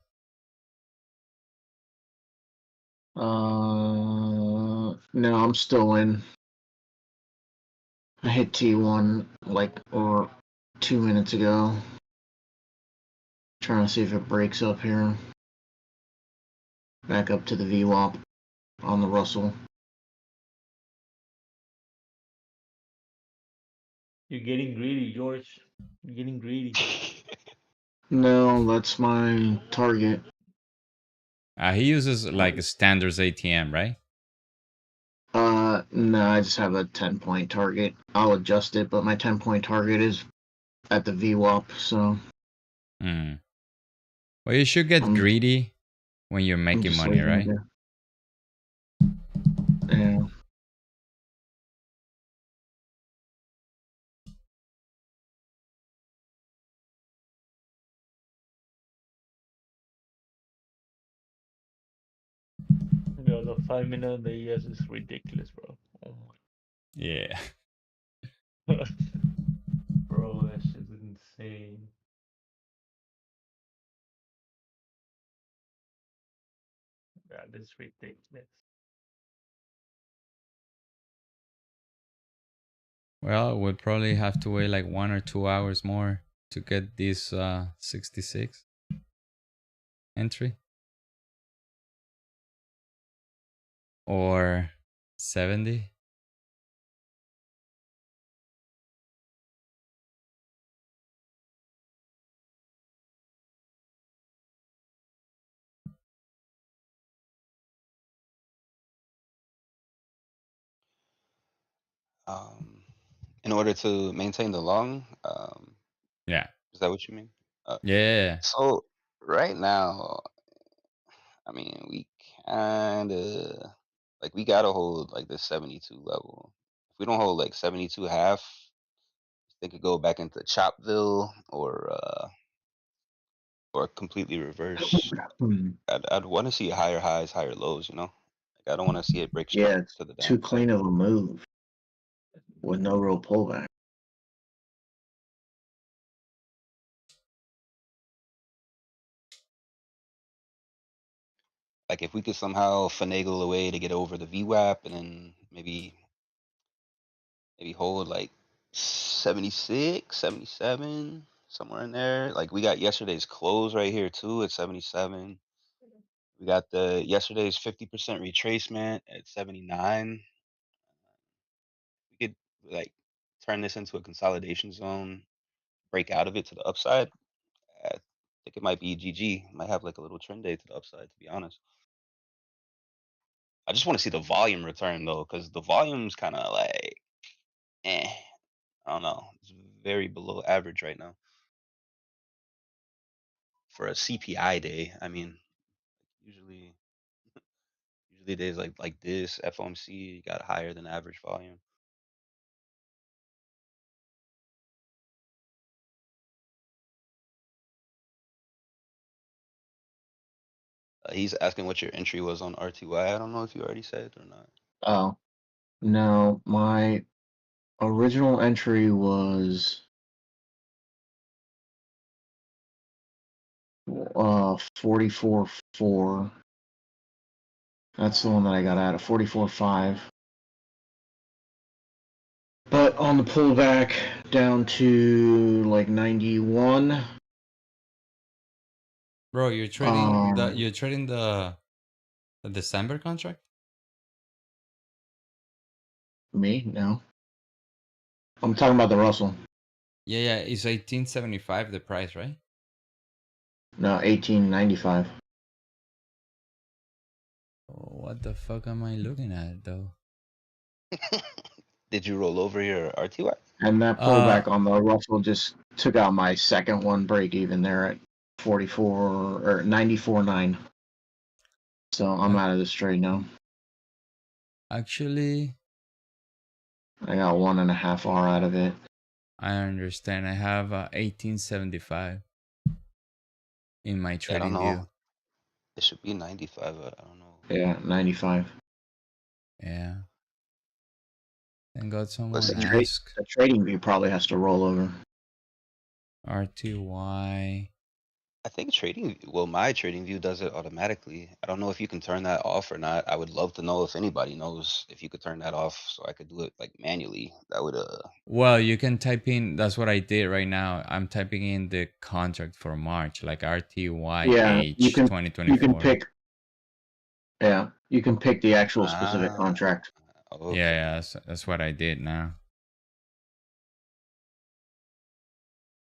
[SPEAKER 2] No, I'm still in. I hit T1 or 2 minutes ago. Trying to see if it breaks up here. Back up to the VWAP on the Russell.
[SPEAKER 4] You're getting greedy, George. You're getting greedy.
[SPEAKER 2] No, that's my target.
[SPEAKER 1] He uses like a standards ATM, right?
[SPEAKER 2] No, I just have a 10-point target. I'll adjust it, but my 10-point target is at the VWAP, so
[SPEAKER 1] Hmm. Well, you should get
[SPEAKER 2] I'm
[SPEAKER 1] greedy when you're
[SPEAKER 2] I'm
[SPEAKER 1] making
[SPEAKER 2] just
[SPEAKER 1] money,
[SPEAKER 2] leaving it
[SPEAKER 1] right?
[SPEAKER 2] there. Yeah.
[SPEAKER 4] Yo, the 5 minute on the ES is ridiculous, bro. Oh
[SPEAKER 1] Yeah.
[SPEAKER 4] my. Bro, that shit's insane. That is ridiculous.
[SPEAKER 1] Well, we'll probably have to wait like 1 or 2 hours more to get this 66 entry or 70.
[SPEAKER 3] Um, in order to maintain the long,
[SPEAKER 1] Yeah.
[SPEAKER 3] is that what you mean? Uh,
[SPEAKER 1] Yeah.
[SPEAKER 3] so right now, I mean, we kind of like we gotta hold like the 72 level. If we don't hold like 72 half, they could go back into Chopville or completely reverse.
[SPEAKER 2] Hmm.
[SPEAKER 3] I'd want to see higher highs, higher lows. You know, like I don't want to see it break
[SPEAKER 2] Yeah,
[SPEAKER 3] straight
[SPEAKER 2] it's
[SPEAKER 3] to the
[SPEAKER 2] too
[SPEAKER 3] downside.
[SPEAKER 2] clean of a move with no real pullback.
[SPEAKER 3] Like if we could somehow finagle a way to get over the VWAP and then maybe hold like 76, 77, somewhere in there. Like we got yesterday's close right here too at 77. We got the yesterday's 50% retracement at 79. We could like turn this into a consolidation zone, break out of it to the upside. I think it might be GG. Might have like a little trend day to the upside, to be honest. I just want to see the volume return though, because the volume's kind of like, eh, I don't know. It's very below average right now for a CPI day. I mean, usually. usually days like this, FOMC got higher than average volume. He's asking what your entry was on RTY. I don't know if you already said or not.
[SPEAKER 2] Oh, no, my original entry was 44.4. That's the one that I got out of 44.5. But on the pullback down to like 91.
[SPEAKER 1] Bro, you're trading the December contract?
[SPEAKER 2] Me? No. I'm talking about the Russell.
[SPEAKER 1] Yeah, it's 1875 the price, right?
[SPEAKER 2] No, 1895.
[SPEAKER 1] What the fuck am I looking at though?
[SPEAKER 3] Did you roll over your RTY?
[SPEAKER 2] And that
[SPEAKER 1] Uh
[SPEAKER 2] pullback on the Russell just took out my second one break even there at 44 or 94.9. So I'm out of this trade now.
[SPEAKER 1] actually,
[SPEAKER 2] I got 1.5 R out of it.
[SPEAKER 1] I understand. I have 1875 in my
[SPEAKER 3] I don't
[SPEAKER 1] trading
[SPEAKER 3] know.
[SPEAKER 1] view.
[SPEAKER 3] It should be 95. I don't know.
[SPEAKER 2] Yeah, 95.
[SPEAKER 1] Yeah. Thank God
[SPEAKER 3] But
[SPEAKER 1] someone
[SPEAKER 2] The,
[SPEAKER 3] see,
[SPEAKER 1] asked.
[SPEAKER 2] the trading view probably has to roll over.
[SPEAKER 1] RTY.
[SPEAKER 3] I think my trading view does it automatically. I don't know if you can turn that off or not. I would love to know if anybody knows if you could turn that off so I could do it like manually. That would
[SPEAKER 1] Well, you can type in, that's what I did right now. I'm typing in the contract for March, like
[SPEAKER 2] Yeah,
[SPEAKER 1] RTYH
[SPEAKER 2] you can
[SPEAKER 1] 2024.
[SPEAKER 2] pick. Yeah, you can pick the actual specific
[SPEAKER 3] ah
[SPEAKER 2] contract.
[SPEAKER 1] Yeah,
[SPEAKER 3] okay.
[SPEAKER 1] yeah, that's what I did now.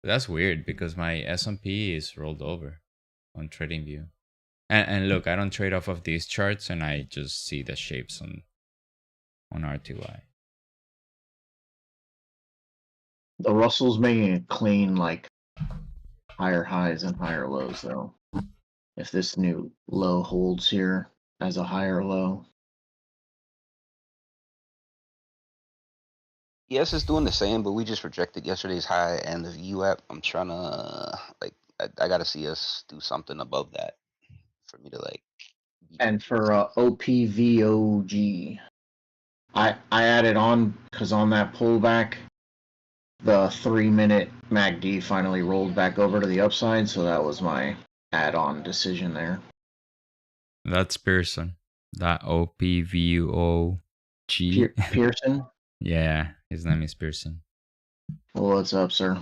[SPEAKER 1] That's weird because my S&P is rolled over on TradingView. And look, I don't trade off of these charts and I just see the shapes on RTY.
[SPEAKER 2] The Russell's making it clean, like higher highs and higher lows, though. If this new low holds here as a higher low,
[SPEAKER 3] Yes, it's doing the same, but we just rejected yesterday's high and the UAP. I'm trying to I gotta see us do something above that for me to like be
[SPEAKER 2] and
[SPEAKER 3] confused.
[SPEAKER 2] for OPVOG, I added on because on that pullback, the 3-minute MACD finally rolled back over to the upside, so that was my add-on decision there.
[SPEAKER 1] That's Pearson. That OPVOG.
[SPEAKER 2] Pearson,
[SPEAKER 1] Yeah, his name is Pearson.
[SPEAKER 2] what's up, sir?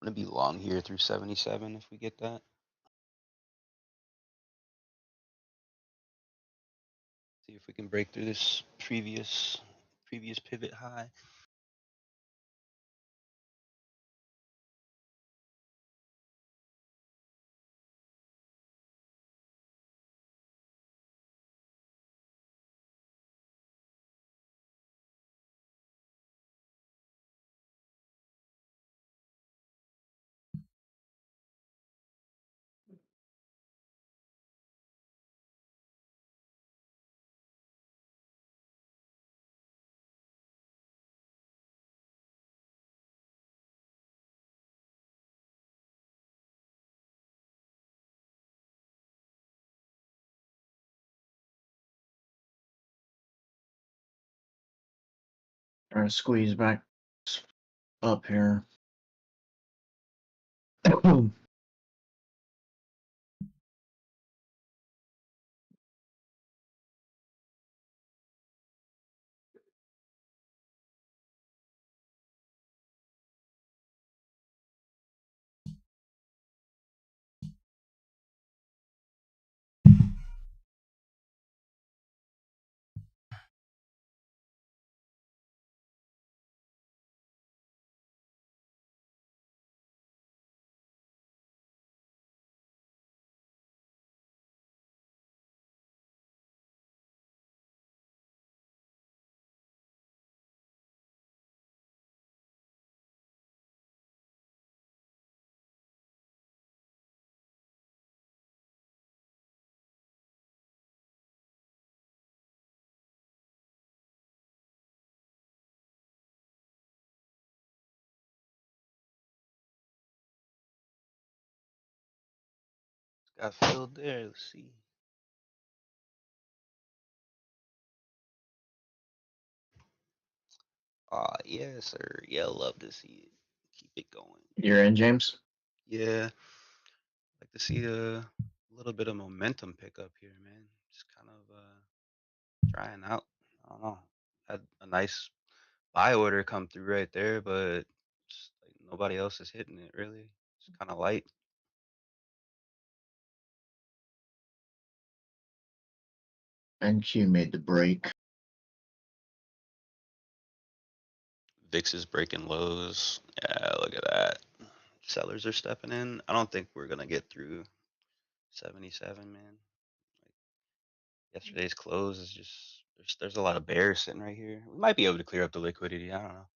[SPEAKER 3] I'm gonna be long here through 77 if we get that. See if we can break through this previous pivot high.
[SPEAKER 2] Trying to squeeze back up here.
[SPEAKER 3] Got filled there. Let's see. Yeah, sir. Yeah, love to see it. Keep it going.
[SPEAKER 2] You're in, James?
[SPEAKER 3] Yeah, like to see a little bit of momentum pick up here, man. Just kind of trying out. I don't know. Had a nice buy order come through right there, but just, like, nobody else is hitting it really. It's kind of light.
[SPEAKER 2] NQ made the break.
[SPEAKER 3] VIX is breaking lows. Yeah, look at that. Sellers are stepping in. I don't think we're gonna get through 77, man. Like yesterday's close is just there's a lot of bears sitting right here. We might be able to clear up the liquidity. I don't know.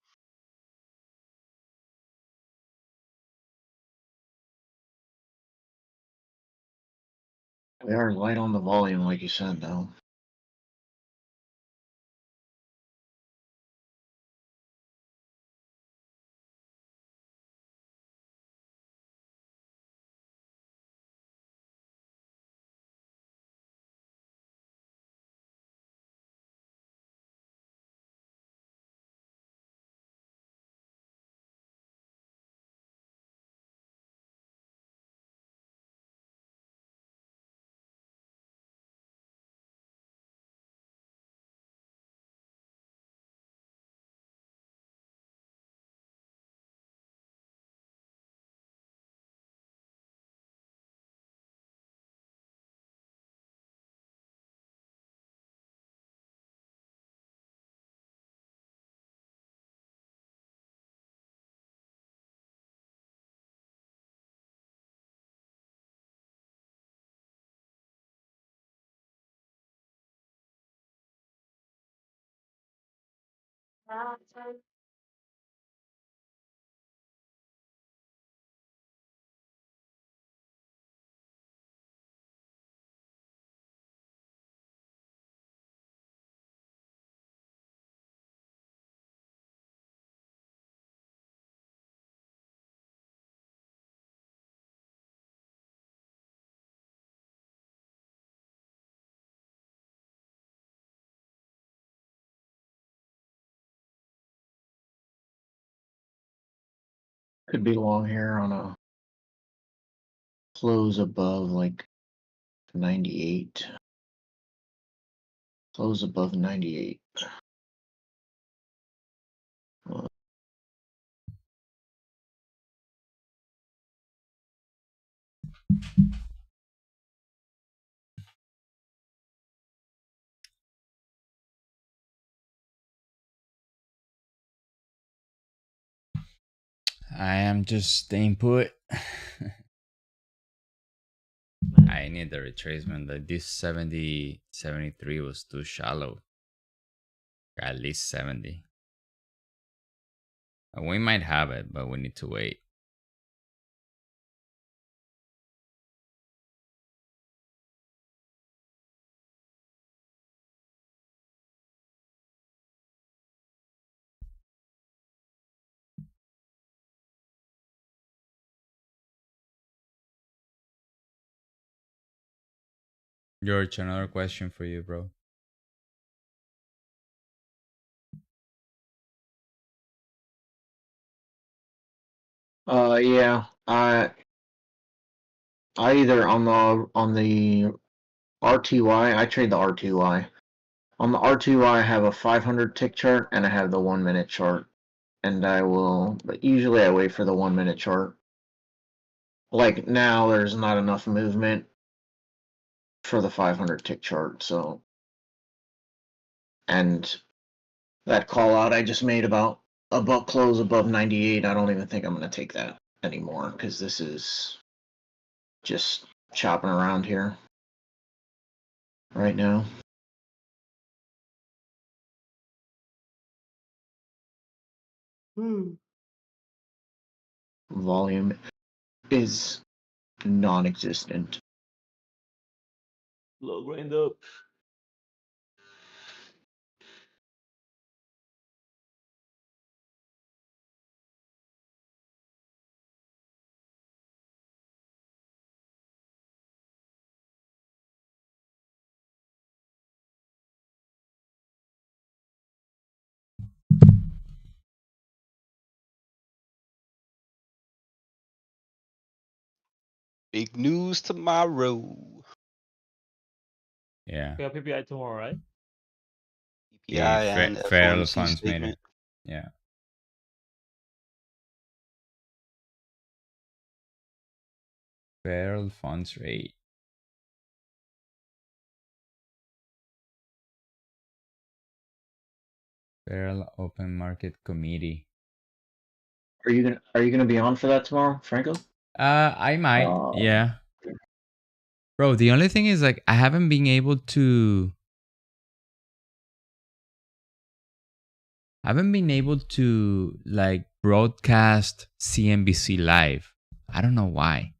[SPEAKER 2] We are light on the volume, like you said, though. Could be long here on a close above like 98. Close above 98.
[SPEAKER 1] I am just staying put. I need the retracement. Like this 70, 73 was too shallow. At least 70. We might have it, but we need to wait. George, another question for you, bro.
[SPEAKER 2] Yeah. I either on the RTY, I trade the RTY. On the RTY, I have a 500 tick chart and I have the 1 minute chart. And but usually I wait for the 1 minute chart. Like now, there's not enough movement for the 500 tick chart, so. And that call out I just made about close above 98, I don't even think I'm going to take that anymore because this is just chopping around here right now. Volume is non-existent.
[SPEAKER 4] Low grind up.
[SPEAKER 3] Big news tomorrow.
[SPEAKER 1] Yeah.
[SPEAKER 4] We have PPI tomorrow, right?
[SPEAKER 1] The
[SPEAKER 3] PPI and
[SPEAKER 1] federal
[SPEAKER 3] FOMC
[SPEAKER 1] funds meter.
[SPEAKER 3] statement.
[SPEAKER 1] Yeah. Federal funds rate. Federal Open Market Committee.
[SPEAKER 2] Are you gonna be on for that tomorrow, Franco?
[SPEAKER 1] I might.
[SPEAKER 2] Uh,
[SPEAKER 1] Yeah. Bro, the only thing is like I haven't been able to like broadcast CNBC live. I don't know why.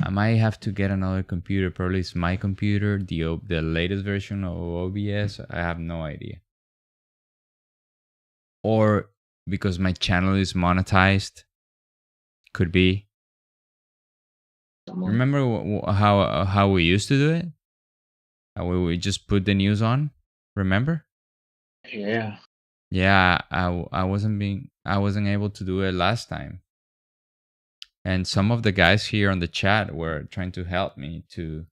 [SPEAKER 1] I might have to get another computer. Probably it's my computer, the latest version of OBS. I have no idea. Or because my channel is monetized, could be.
[SPEAKER 2] someone.
[SPEAKER 1] Remember how we used to do it? How we would just put the news on? Remember?
[SPEAKER 2] Yeah.
[SPEAKER 1] Yeah, I wasn't able to do it last time. And some of the guys here on the chat were trying to help me to.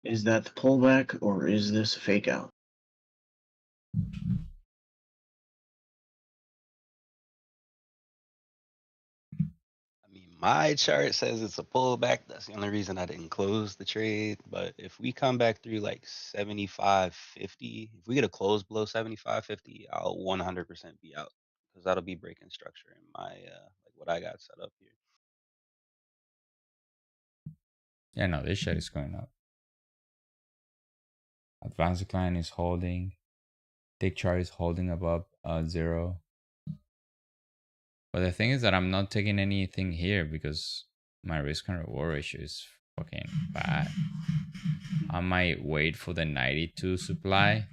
[SPEAKER 2] Is that the pullback or is this a fake out?
[SPEAKER 3] I mean, my chart says it's a pullback. That's the only reason I didn't close the trade. But if we come back through like 75.50, if we get a close below 75.50, I'll 100% be out because that'll be breaking structure in my like what I got set up here.
[SPEAKER 1] Yeah, no, this shit is going up. Advanced decline is holding. Tick chart is holding above 0. But the thing is that I'm not taking anything here because my risk and reward ratio is fucking bad. I might wait for the 92 supply.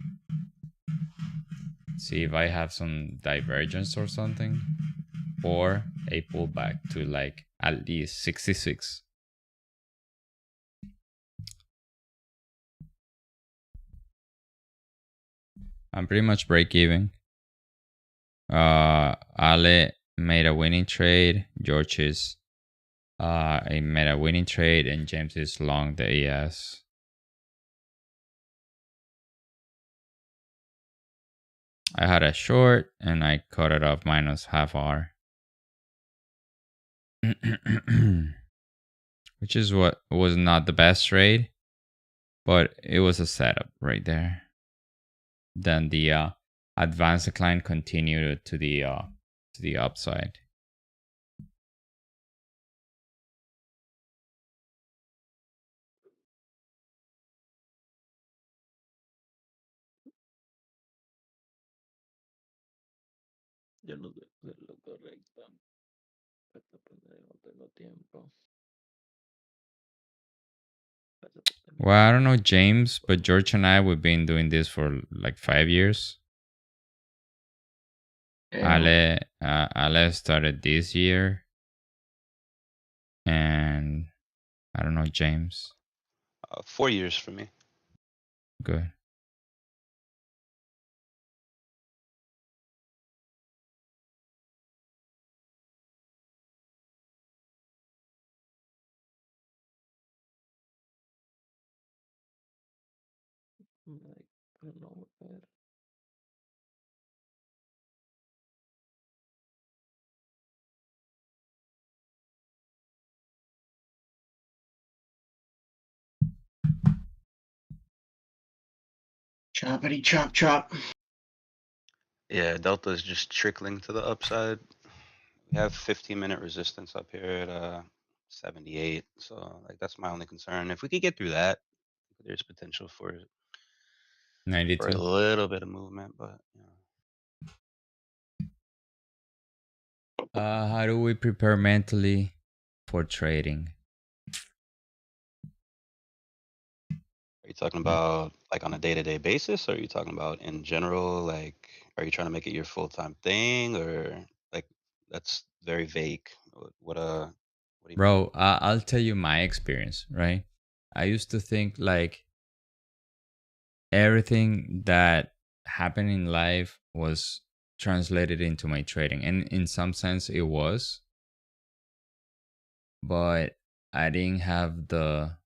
[SPEAKER 1] See if I have some divergence or something. Or a pullback to like at least 66. I'm pretty much break even. Ale made a winning trade. George is I made a winning trade, and James is long the ES. I had a short and I cut it off minus half R. Which is what was not the best trade, but it was a setup right there. Then the advanced decline continued to the upside.
[SPEAKER 4] Yo no sé hacerlo correcto. Esta pendeja no tengo tiempo.
[SPEAKER 1] Well, I don't know James, but George and I we've been doing this for like 5 years.
[SPEAKER 2] Damn.
[SPEAKER 1] Ale started this year, and I don't know James.
[SPEAKER 3] 4 years for me.
[SPEAKER 1] Good.
[SPEAKER 4] Like, pero no, a ver.
[SPEAKER 2] Choppity chop chop.
[SPEAKER 3] Yeah, Delta is just trickling to the upside. We have 15-minute resistance up here at 78. So like that's my only concern. If we could get through that, there's potential for a
[SPEAKER 1] 92.
[SPEAKER 3] little bit of movement, but you know.
[SPEAKER 1] How do we prepare mentally for trading?
[SPEAKER 3] Are you talking about like on a day-to-day basis, or are you talking about in general? Like, are you trying to make it your full-time thing, or like that's very vague. What do you mean?
[SPEAKER 1] Bro, I'll tell you my experience, right? I used to think like everything that happened in life was translated into my trading, and in some sense it was, but I didn't have the,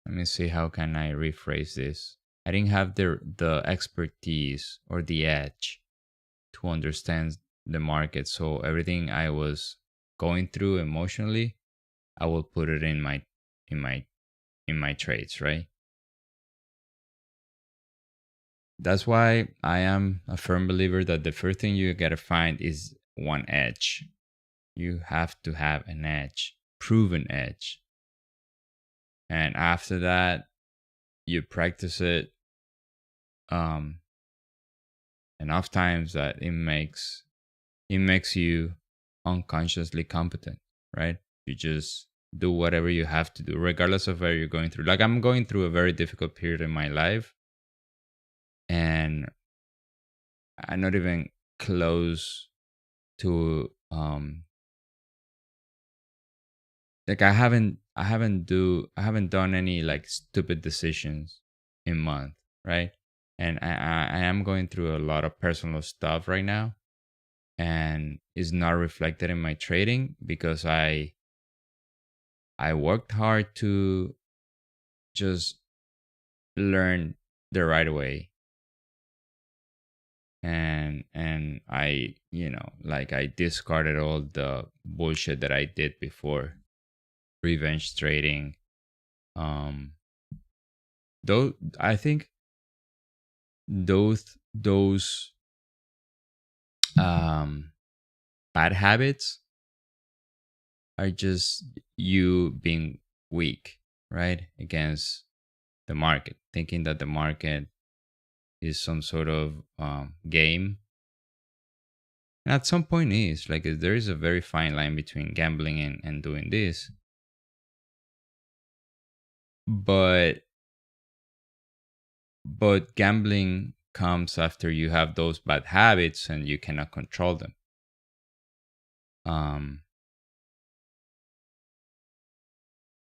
[SPEAKER 1] let me see how can I rephrase this. I didn't have the expertise or the edge to understand the market. So everything I was going through emotionally, I will put it in my in my trades, right? That's why I am a firm believer that the first thing you gotta find is one edge. You have to have an edge, proven edge. And after that, you practice it um enough times that it makes you unconsciously competent, right? You just do whatever you have to do, regardless of where you're going through. Like I'm going through a very difficult period in my life, and I'm not even close to like I haven't done any like stupid decisions in month, right? And I am going through a lot of personal stuff right now, and is not reflected in my trading because I worked hard to just learn the right way, and I, like I discarded all the bullshit that I did before, revenge trading. um though I think those um bad habits are just you being weak, right, against the market, thinking that the market is some sort of game. And at some point is like there is a very fine line between gambling and doing this. But gambling comes after you have those bad habits and you cannot control them. Um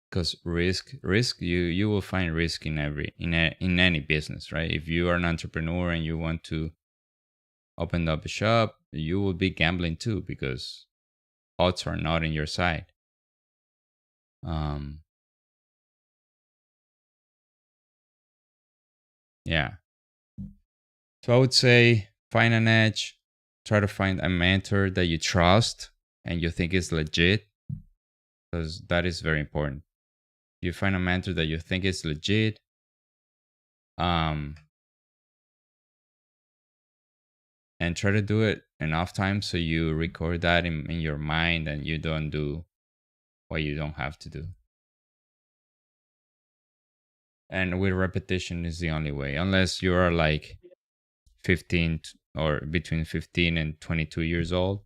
[SPEAKER 1] because risk you will find risk in in any business, right? If you are an entrepreneur and you want to open up a shop, you will be gambling too because odds are not in your side. um yeah. So I would say find an edge, try to find a mentor that you trust and you think is legit, because that is very important. You find a mentor that you think is legit, um, and try to do it enough times so you record that in your mind and you don't do what you don't have to do. And with repetition is the only way, unless you are like 15 or between 15 and 22 years old.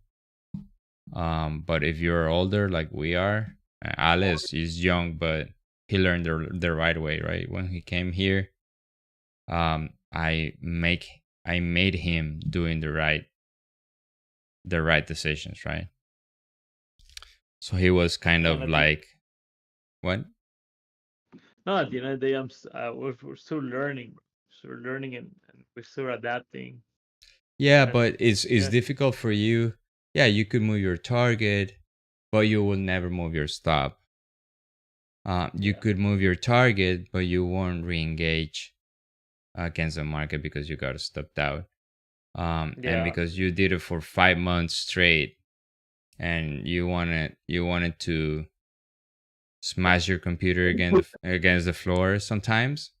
[SPEAKER 1] But if you're older, like we are, Alice is young, but he learned the right way, right? When he came here, I made him doing the right decisions, right? So he was kind
[SPEAKER 4] Yeah, and
[SPEAKER 1] of
[SPEAKER 4] I think
[SPEAKER 1] like, what?
[SPEAKER 4] no, at the end of the day, we're still learning, bro. Still learning and we're still adapting.
[SPEAKER 1] Yeah,
[SPEAKER 4] And
[SPEAKER 1] but it's
[SPEAKER 4] yeah,
[SPEAKER 1] difficult for you. Yeah, you could move your target, but you will never move your stop. You
[SPEAKER 4] yeah,
[SPEAKER 1] could move your target, but you won't re-engage against the market because you got stopped out. And
[SPEAKER 4] yeah,
[SPEAKER 1] because you did it for 5 months straight, and you wanted to smash your computer against the floor sometimes,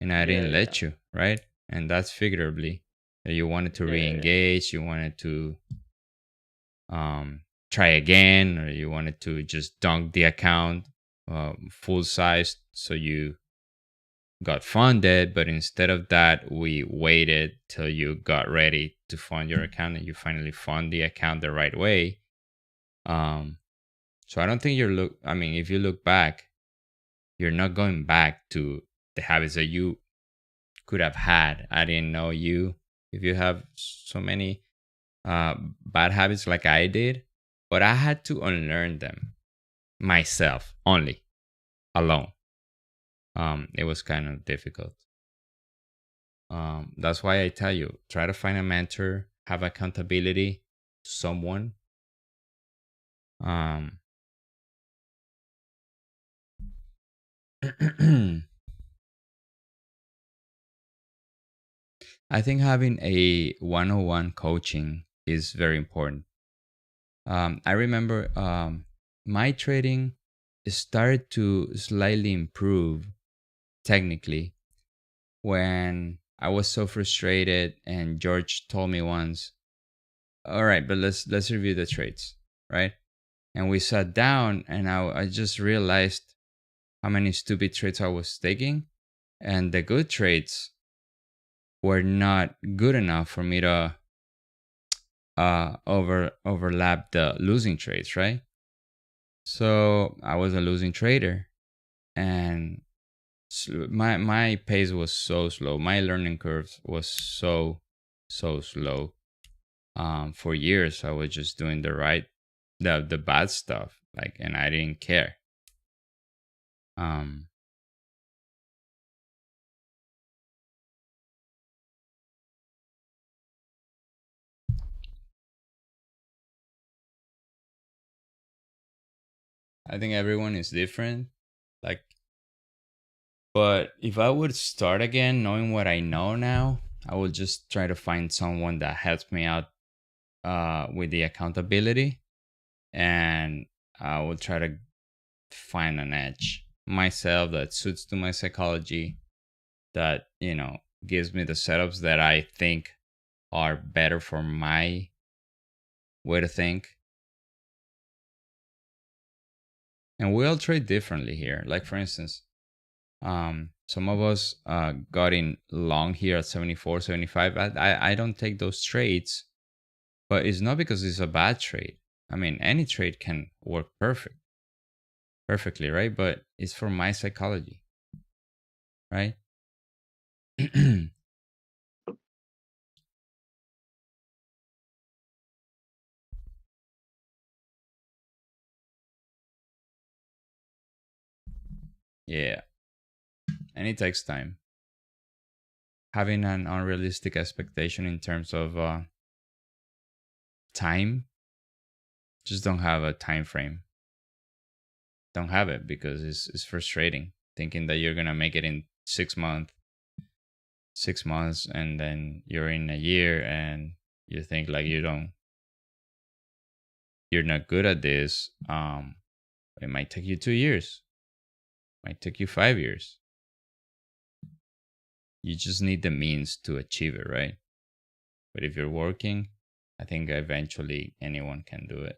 [SPEAKER 1] and I
[SPEAKER 4] yeah,
[SPEAKER 1] didn't
[SPEAKER 4] yeah,
[SPEAKER 1] let you, right? And that's figuratively. You wanted to
[SPEAKER 4] yeah, yeah,
[SPEAKER 1] re-engage, you wanted to try again, or you wanted to just dunk the account full size so you got funded. But instead of that, we waited till you got ready to fund your account and you finally fund the account the right way. um so I don't think I mean, if you look back, you're not going back to the habits that you could have had. I didn't know you, if you have so many uh bad habits like I did, but I had to unlearn them myself only, alone. it was kind of difficult. That's why I tell you, try to find a mentor, have accountability, someone. Um, I think having a one-on-one coaching is very important. I remember my trading started to slightly improve technically when I was so frustrated, and George told me once, "All right, but let's review the trades, right?" And we sat down, and I just realized how many stupid trades I was taking, and the good trades were not good enough for me to overlap the losing trades, right? So I was a losing trader, and my pace was so slow. My learning curve was so slow. For years I was just doing the bad stuff, like, and I didn't care. Um, I think everyone is different. Like, but if I would start again, knowing what I know now, I would just try to find someone that helps me out with the accountability, and I will try to find an edge myself that suits to my psychology, that gives me the setups that I think are better for my way to think. And we all trade differently here. Like, for instance, some of us got in long here at 74, 75. I don't take those trades, but it's not because it's a bad trade. I mean, any trade can work perfectly, right? But it's for my psychology, right? Yeah, and it takes time. Having an unrealistic expectation in terms of time, just don't have a time frame. Don't have it, because it's frustrating thinking that you're gonna make it in 6 months, and then you're in a year and you think like you're not good at this. It might take you 2 years, might take you 5 years. You just need the means to achieve it, right? But if you're working, I think eventually anyone can do it.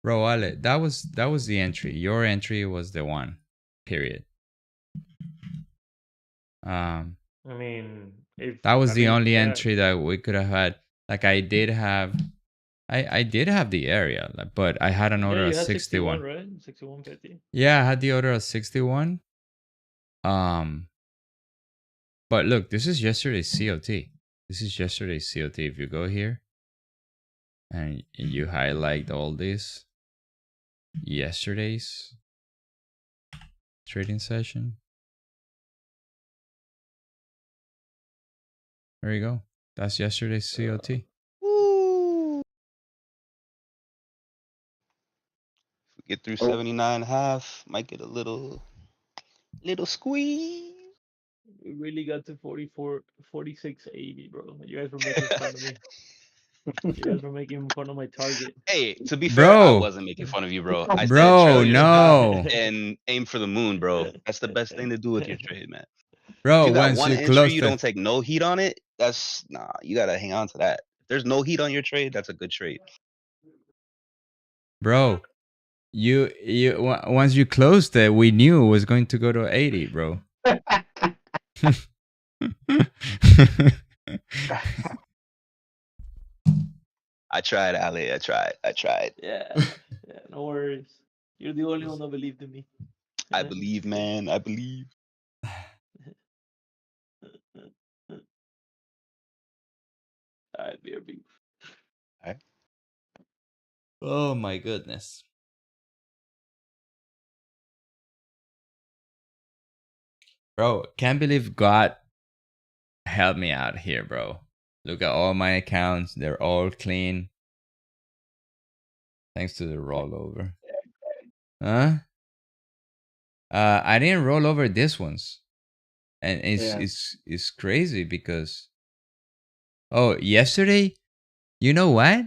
[SPEAKER 1] Bro, Ale, that was the entry. Your entry was the one. Period. Um,
[SPEAKER 4] I mean, if
[SPEAKER 1] that was
[SPEAKER 4] I
[SPEAKER 1] the
[SPEAKER 4] mean,
[SPEAKER 1] only
[SPEAKER 4] yeah,
[SPEAKER 1] entry that we could have had. Like, I did have the area, but I had an
[SPEAKER 4] yeah,
[SPEAKER 1] order
[SPEAKER 4] you
[SPEAKER 1] of
[SPEAKER 4] had 61,
[SPEAKER 1] 61.
[SPEAKER 4] right? 61.50.
[SPEAKER 1] Yeah, I had the order of 61. Um, but look, this is yesterday's COT. This is yesterday's COT. If you go here and you highlight all this, yesterday's trading session. There you go. That's yesterday's COT.
[SPEAKER 3] Woo! If we get through
[SPEAKER 2] Oh,
[SPEAKER 3] 79.5, might get a little squeeze.
[SPEAKER 4] We really got to 44, 46.80, bro. You guys were making fun of me. You guys were making fun of my target.
[SPEAKER 3] Hey, to be fair, I
[SPEAKER 1] Bro,
[SPEAKER 3] wasn't making fun of you, bro. I said
[SPEAKER 1] bro,
[SPEAKER 3] trail your stop
[SPEAKER 1] no.
[SPEAKER 3] and aim for the moon, bro. That's the best thing to do with your trade, man. If
[SPEAKER 1] Bro,
[SPEAKER 3] you got
[SPEAKER 1] once
[SPEAKER 3] one
[SPEAKER 1] you
[SPEAKER 3] entry,
[SPEAKER 1] close
[SPEAKER 3] you
[SPEAKER 1] the
[SPEAKER 3] don't take no heat on it. That's nah. You gotta hang on to that. If there's no heat on your trade, that's a good trade.
[SPEAKER 1] bro, once you closed it, we knew it was going to go to 80, bro.
[SPEAKER 3] I tried, Ali. I tried. I tried.
[SPEAKER 4] Yeah, yeah, no worries. You're the only one that believed in me.
[SPEAKER 3] I believe, man. I believe.
[SPEAKER 2] All right, BRB.
[SPEAKER 3] All right.
[SPEAKER 1] Oh my goodness. Bro, can't believe God helped me out here, bro. Look at all my accounts. They're all clean. Thanks to the rollover. Huh? I didn't roll over this ones. And
[SPEAKER 2] Yeah.
[SPEAKER 1] it's crazy because yesterday, you know what?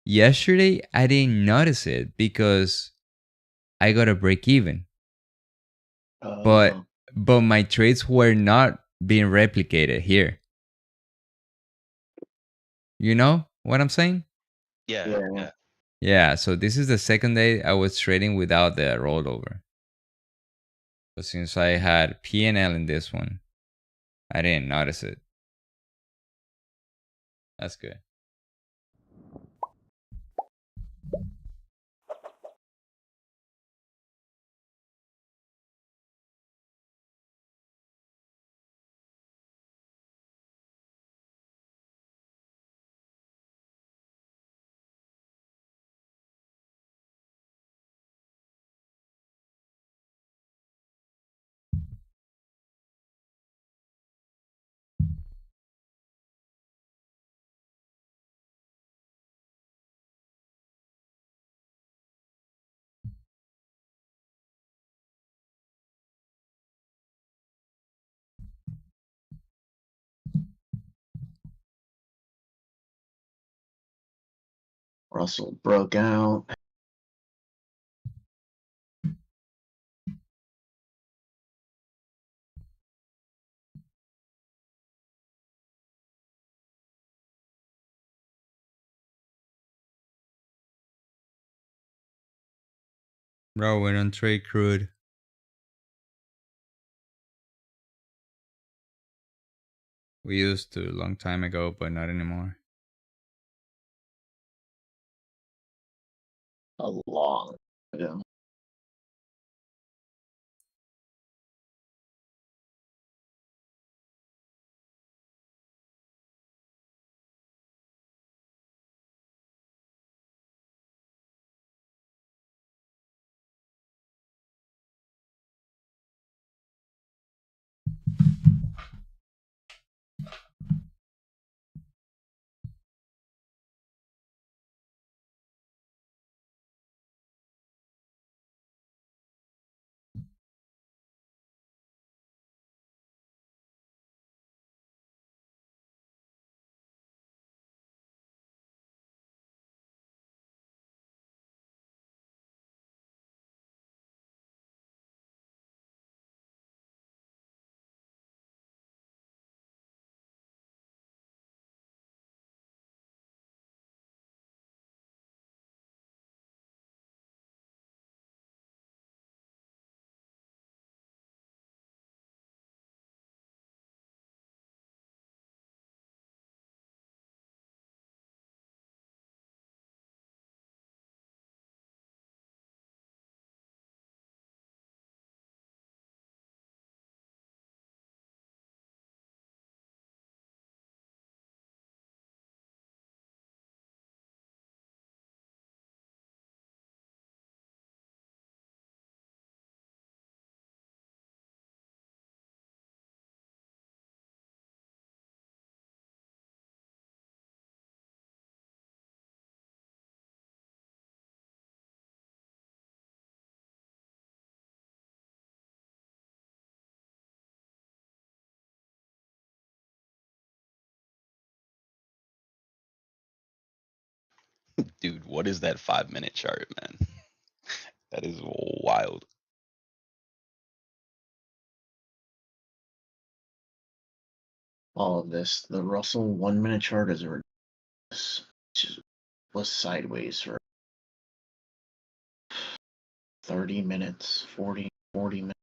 [SPEAKER 1] Yesterday I didn't notice it because I got a break even. But
[SPEAKER 2] Uh,
[SPEAKER 1] but my trades were not being replicated here. You know what I'm saying?
[SPEAKER 3] Yeah.
[SPEAKER 2] yeah.
[SPEAKER 3] Yeah.
[SPEAKER 1] Yeah, so this is the second day I was trading without the rollover. But since I had PNL in this one, I didn't notice it. That's good.
[SPEAKER 2] Russell broke out.
[SPEAKER 1] Bro, we don't trade crude. We used to a long time ago, but not anymore.
[SPEAKER 2] A long ago.
[SPEAKER 3] Dude, what is that 5 minute chart, man? That is wild.
[SPEAKER 2] All of this. The Russell 1 minute chart is just was sideways for 30 minutes, 40 minutes.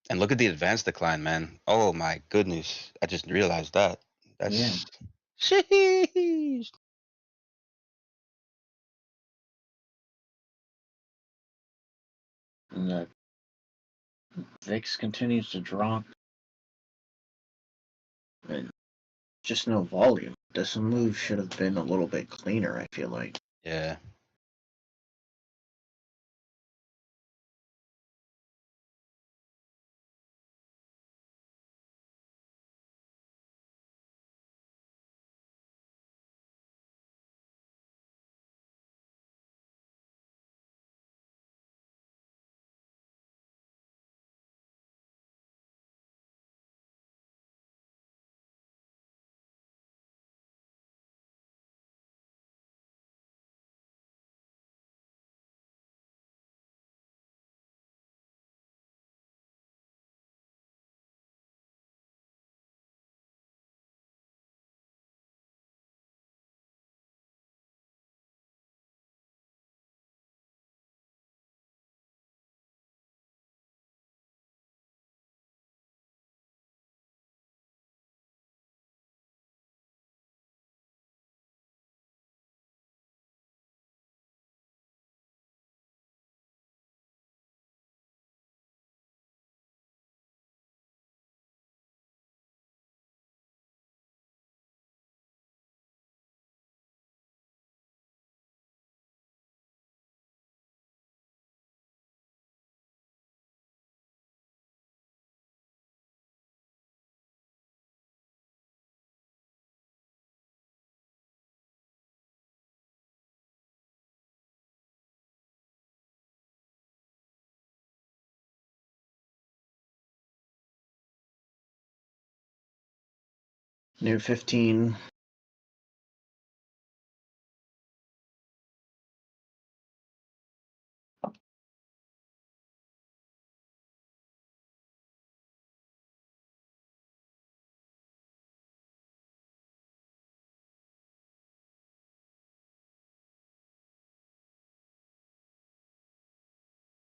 [SPEAKER 3] And look at the advanced decline, man. Oh my goodness. I just realized that.
[SPEAKER 2] Yeah.
[SPEAKER 3] That's sheesh.
[SPEAKER 2] And the VIX continues to drop. And just no volume. This move should have been a little bit cleaner, I feel like.
[SPEAKER 3] Yeah.
[SPEAKER 2] Near 15.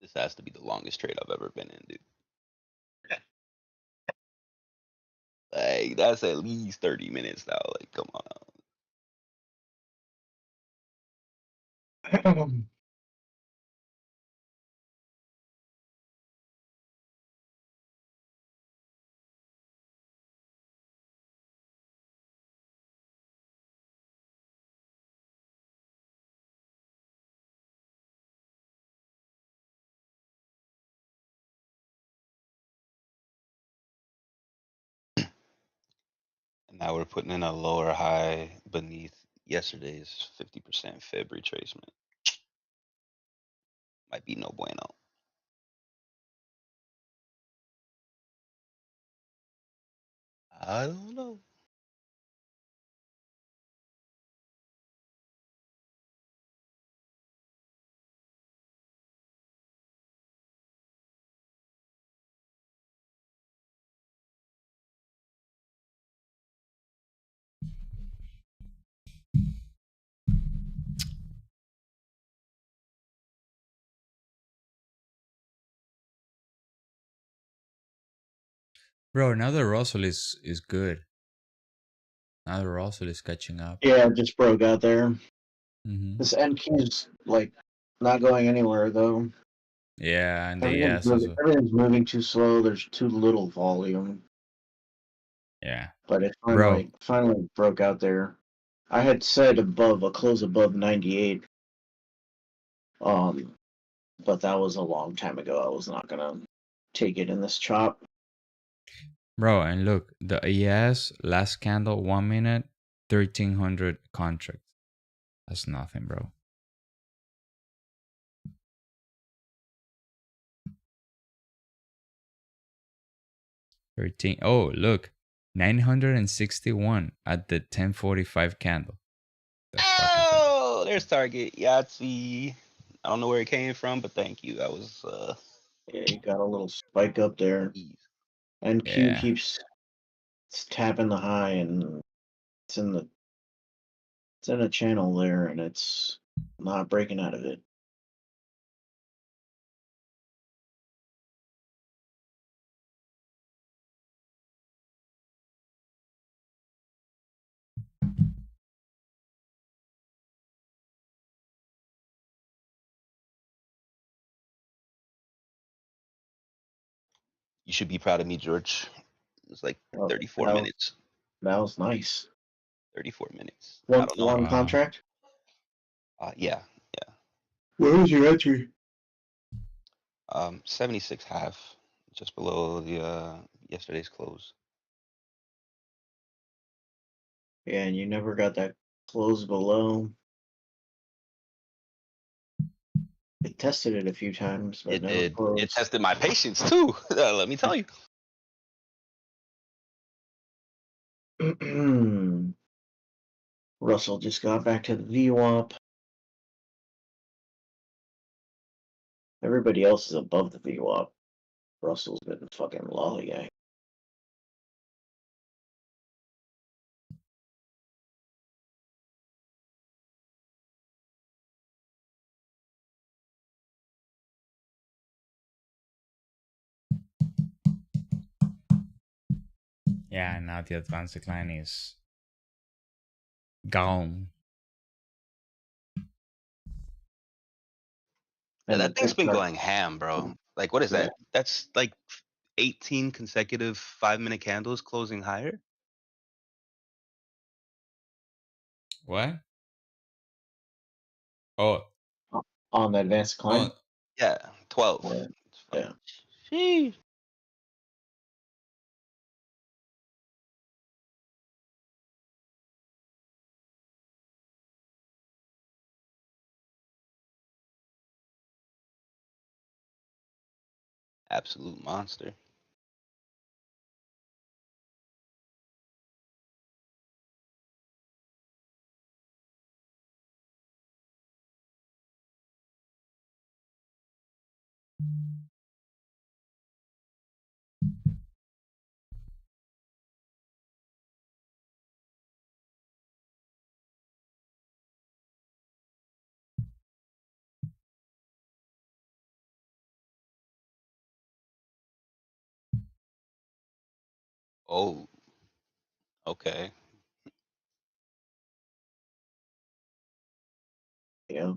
[SPEAKER 3] This has to be the longest trade I've ever been in, dude. Like that's at least 30 minutes now. Like, come on. And now we're putting in a lower high beneath yesterday's 50% fib retracement. Might be no bueno. I don't know.
[SPEAKER 1] Bro, now the Russell is good. Now the Russell is catching up.
[SPEAKER 2] Yeah, it just broke out there.
[SPEAKER 1] Mm-hmm.
[SPEAKER 2] This NQ's like not going anywhere though.
[SPEAKER 1] Yeah, and the ES also.
[SPEAKER 2] Everything's moving too slow. There's too little volume.
[SPEAKER 1] Yeah,
[SPEAKER 2] But it
[SPEAKER 1] bro.
[SPEAKER 2] finally broke out there. I had said above a close above 98. But that was a long time ago. I was not gonna take it in this chop.
[SPEAKER 1] Bro, and look, the ES last candle 1 minute, 1300 contract. That's nothing, bro. 13. Oh, look, 961 at the 1045 candle. The fuck is that?
[SPEAKER 3] Oh, there's Target. Yahtzee. I don't know where it came from, but thank you. That was
[SPEAKER 2] Yeah, you got a little spike up there.
[SPEAKER 3] ease.
[SPEAKER 2] NQ
[SPEAKER 1] Yeah.
[SPEAKER 2] keeps tapping the high, and it's in the it's in a channel there, and it's not breaking out of it.
[SPEAKER 3] You should be proud of me, George. It's like
[SPEAKER 2] Oh,
[SPEAKER 3] 34 minutes.
[SPEAKER 2] That was nice.
[SPEAKER 3] 34 minutes. I
[SPEAKER 2] One
[SPEAKER 3] don't know.
[SPEAKER 2] one
[SPEAKER 1] Wow.
[SPEAKER 2] contract.
[SPEAKER 3] Yeah.
[SPEAKER 2] Where was your entry?
[SPEAKER 3] 76 half, just below the yesterday's close.
[SPEAKER 2] Yeah, and you never got that close below. It tested it a few times, but
[SPEAKER 3] It
[SPEAKER 2] never
[SPEAKER 3] did. It
[SPEAKER 2] closed.
[SPEAKER 3] tested my patience too. Let me tell you.
[SPEAKER 2] Russell just got back to the VWAP. Everybody else is above the VWAP. Russell's been fucking lollygag.
[SPEAKER 1] Yeah, now the advanced decline is gone.
[SPEAKER 2] And the
[SPEAKER 3] That thing's
[SPEAKER 2] tick
[SPEAKER 3] been
[SPEAKER 2] chart.
[SPEAKER 3] going ham, bro. Like, what is that? That's like 18 consecutive 5-minute candles closing higher.
[SPEAKER 1] What? Oh,
[SPEAKER 2] On the advanced decline.
[SPEAKER 1] oh,
[SPEAKER 3] Yeah, 12.
[SPEAKER 2] Yeah.
[SPEAKER 3] It's
[SPEAKER 2] Yeah.
[SPEAKER 3] fucking- Sheesh. Absolute monster. Oh, okay.
[SPEAKER 2] Yeah.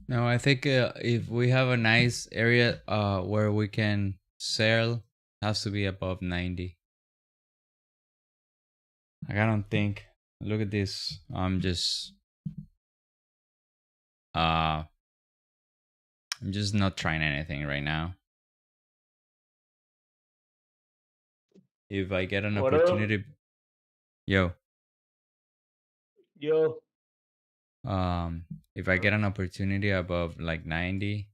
[SPEAKER 1] No, I think if we have a nice area where we can sell, has to be above 90. Like, I don't think. Look at this. Uh I'm just not trying anything right now. If I get an
[SPEAKER 4] What up?
[SPEAKER 1] opportunity, yo,
[SPEAKER 4] Yo.
[SPEAKER 1] if I get an opportunity above like 90,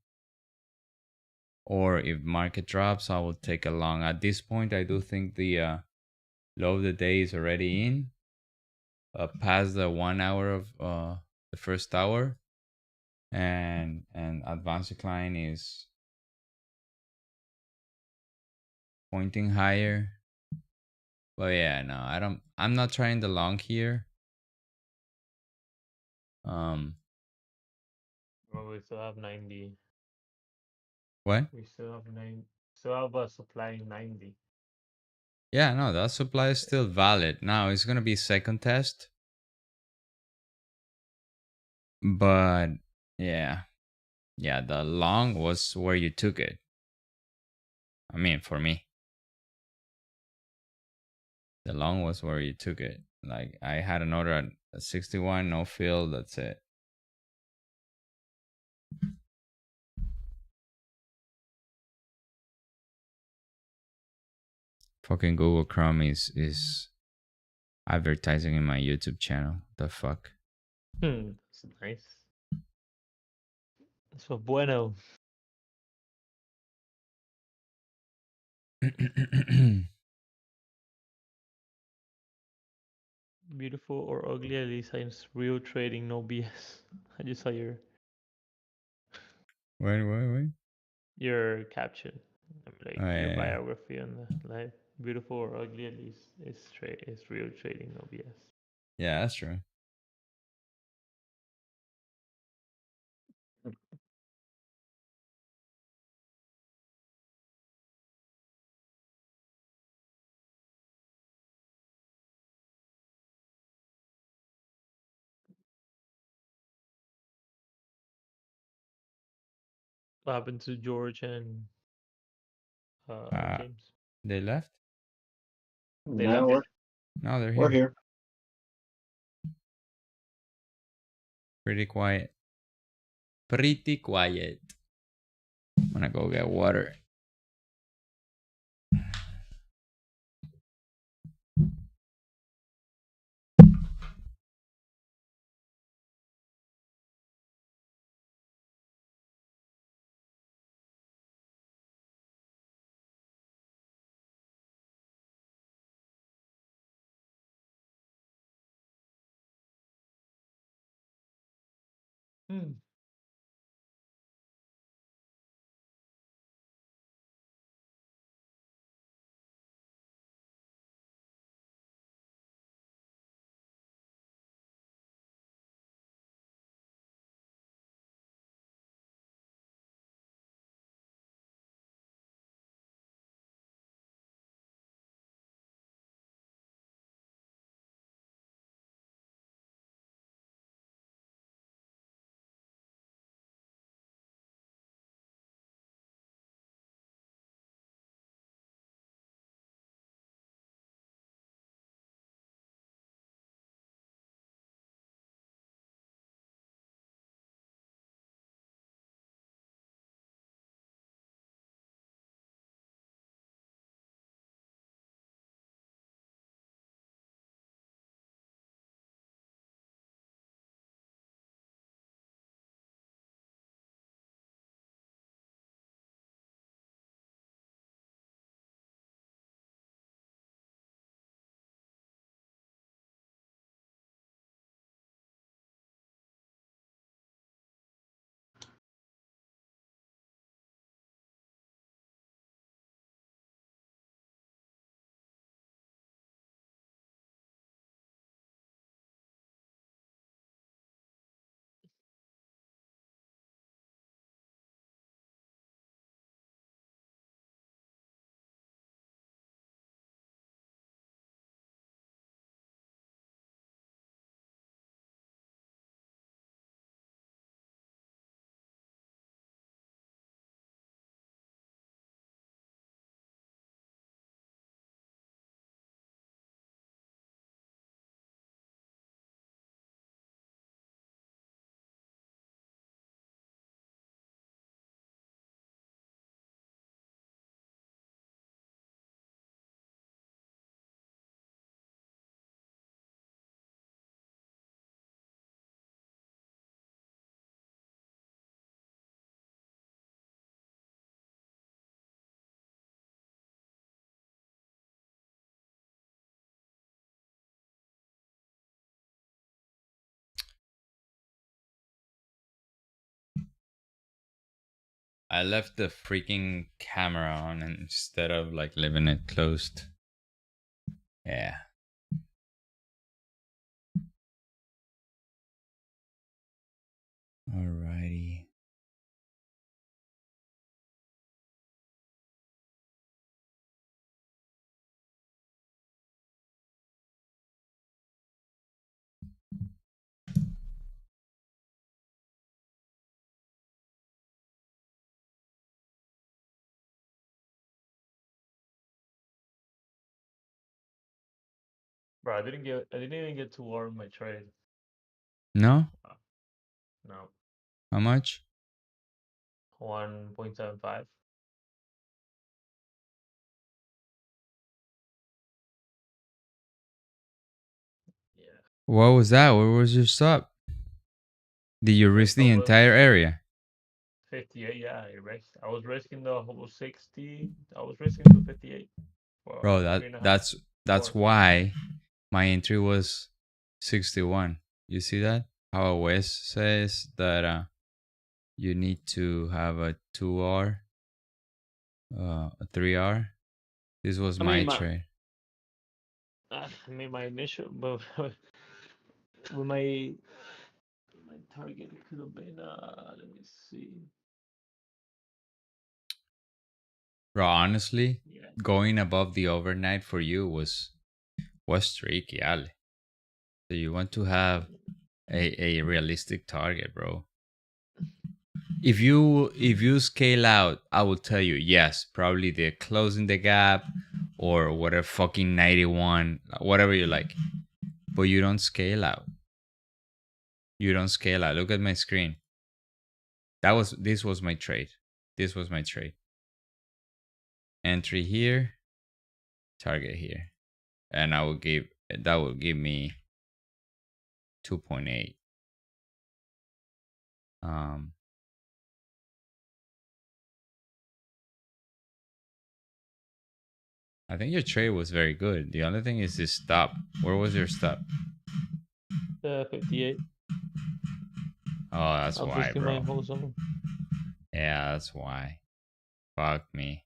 [SPEAKER 1] or if market drops, I will take a long. At this point, I do think the low of the day is already in, past the 1 hour of the first hour, and advanced decline is pointing higher. But yeah, no, I'm not trying the long here. Um,
[SPEAKER 4] Oh, we still have 90.
[SPEAKER 1] what?
[SPEAKER 4] We still have 9. Still have a supply 90.
[SPEAKER 1] Yeah, no, that supply is still valid. Now it's gonna be second test, but yeah, yeah, the long was where you took it. I mean, for me, the long was where you took it. Like, I had an order at 61, no fill. That's it. Fucking Google Chrome is advertising in my YouTube channel. The fuck.
[SPEAKER 4] That's nice. So bueno. Beautiful or ugly, at least it's real trading, no BS. I just saw
[SPEAKER 1] Wait.
[SPEAKER 4] your caption.
[SPEAKER 1] Oh,
[SPEAKER 4] Like your
[SPEAKER 1] yeah.
[SPEAKER 4] biography on the live. Beautiful or ugly, at least it's real trading, no BS.
[SPEAKER 1] Yeah, that's true.
[SPEAKER 4] What happened to George and
[SPEAKER 1] Uh,
[SPEAKER 4] James?
[SPEAKER 1] they left?
[SPEAKER 4] They
[SPEAKER 2] No,
[SPEAKER 4] left?
[SPEAKER 1] No, they're
[SPEAKER 2] we're
[SPEAKER 1] here.
[SPEAKER 2] here.
[SPEAKER 1] Pretty quiet. Pretty quiet. I'm gonna go get water.
[SPEAKER 4] Hmm.
[SPEAKER 1] I left the freaking camera on instead of like leaving it closed. Yeah. Alrighty.
[SPEAKER 4] Bro, I didn't even get to warm my trade.
[SPEAKER 1] No?
[SPEAKER 4] No,
[SPEAKER 1] How much?
[SPEAKER 4] 1.75. Yeah.
[SPEAKER 1] What was that? Where was your stop? Did you
[SPEAKER 4] My
[SPEAKER 1] risk the
[SPEAKER 4] stop
[SPEAKER 1] entire
[SPEAKER 4] was
[SPEAKER 1] area?
[SPEAKER 4] 58. Yeah, I was risking the whole 60. I was risking to 58 for
[SPEAKER 1] Bro,
[SPEAKER 4] three and a half,
[SPEAKER 1] that's
[SPEAKER 4] four.
[SPEAKER 1] why my entry was 61. You see that? How Wes says that you need to have a 2R, a 3R. This was
[SPEAKER 4] I
[SPEAKER 1] my
[SPEAKER 4] mean,
[SPEAKER 1] trade.
[SPEAKER 4] my initial, but with my target could have been. Let me see.
[SPEAKER 1] Bro, honestly,
[SPEAKER 4] Yeah.
[SPEAKER 1] going above the overnight for you was tricky, Ale. So you want to have a realistic target, bro. If you scale out, I will tell you, yes, probably they're closing the gap or whatever fucking 91, whatever you like. But you don't scale out. You don't scale out. Look at my screen. This was my trade. This was my trade. Entry here, target here. And that will give me 2.8. Um I think your trade was very good. The only thing is this stop. Where was your stop?
[SPEAKER 4] 58.
[SPEAKER 1] Oh, that's
[SPEAKER 4] I was
[SPEAKER 1] why,
[SPEAKER 4] risking my
[SPEAKER 1] bro.
[SPEAKER 4] whole zone.
[SPEAKER 1] Yeah, that's why. Fuck me.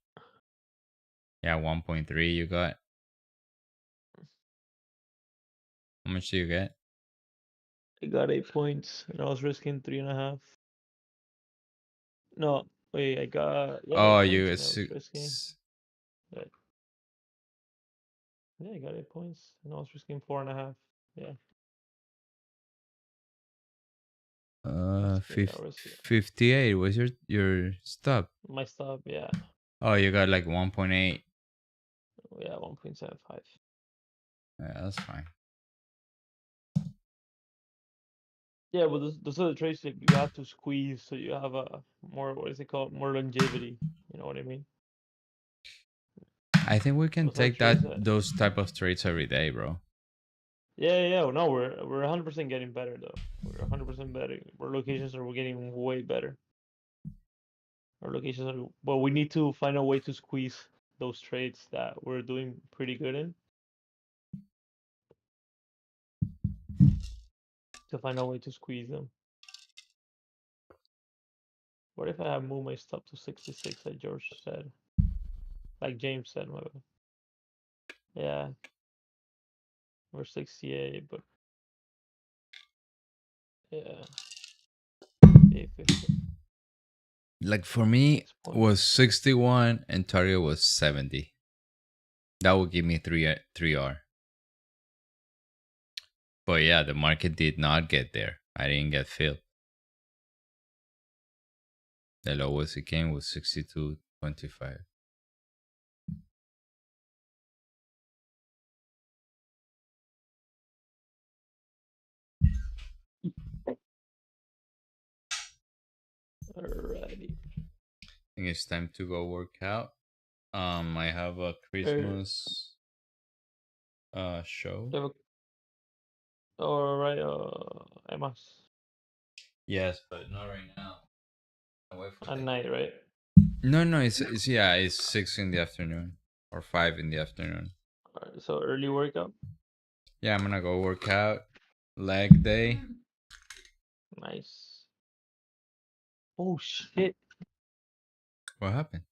[SPEAKER 1] Yeah, 1.3 you got. How much do you get?
[SPEAKER 4] I got 8 points, and I was risking three and a half. No, wait, I got
[SPEAKER 1] Oh,
[SPEAKER 4] 8 points,
[SPEAKER 1] you
[SPEAKER 4] and I was risking. Yeah, yeah, I got 8 points, and I was risking four and a half. Yeah, basically, I was
[SPEAKER 1] 58 was your stop.
[SPEAKER 4] my stop. Yeah,
[SPEAKER 1] Oh, you got like 1.8.
[SPEAKER 4] yeah, 1.75.
[SPEAKER 1] Yeah, that's fine.
[SPEAKER 4] Yeah, but those are the trades that you have to squeeze, so you have a more, what is it called, more longevity. You know what I mean?
[SPEAKER 1] I think we can
[SPEAKER 4] Those are
[SPEAKER 1] take
[SPEAKER 4] trades
[SPEAKER 1] that
[SPEAKER 4] that.
[SPEAKER 1] those type of trades every day, bro.
[SPEAKER 4] Yeah, yeah. No, we're 100% getting better though. We're 100% better. Our locations are getting way better. Our locations are, but we need to find a way to squeeze those trades that we're doing pretty good in. To find a way to squeeze them. What if I have moved my stop to 66, like George said, like James said, my bad. Yeah, we're 68, but yeah, 850,
[SPEAKER 1] Like for me
[SPEAKER 4] 6 points.
[SPEAKER 1] was 61 and target was 70. That would give me 3R. But yeah, the market did not get there. I didn't get filled. The lowest it came was 62.25.
[SPEAKER 4] Alrighty.
[SPEAKER 1] I think it's time to go work out. I have a
[SPEAKER 4] Er,
[SPEAKER 1] Christmas show.
[SPEAKER 4] Alright, Emas.
[SPEAKER 1] Yes, but not right now. I'll wait for
[SPEAKER 4] At
[SPEAKER 1] like
[SPEAKER 4] night, right?
[SPEAKER 1] no, it's yeah, it's 6 in the afternoon or 5 in the afternoon.
[SPEAKER 4] Alright, so early workout.
[SPEAKER 1] Yeah, I'm gonna go work out. Leg day.
[SPEAKER 4] Nice. Oh shit.
[SPEAKER 1] What happened?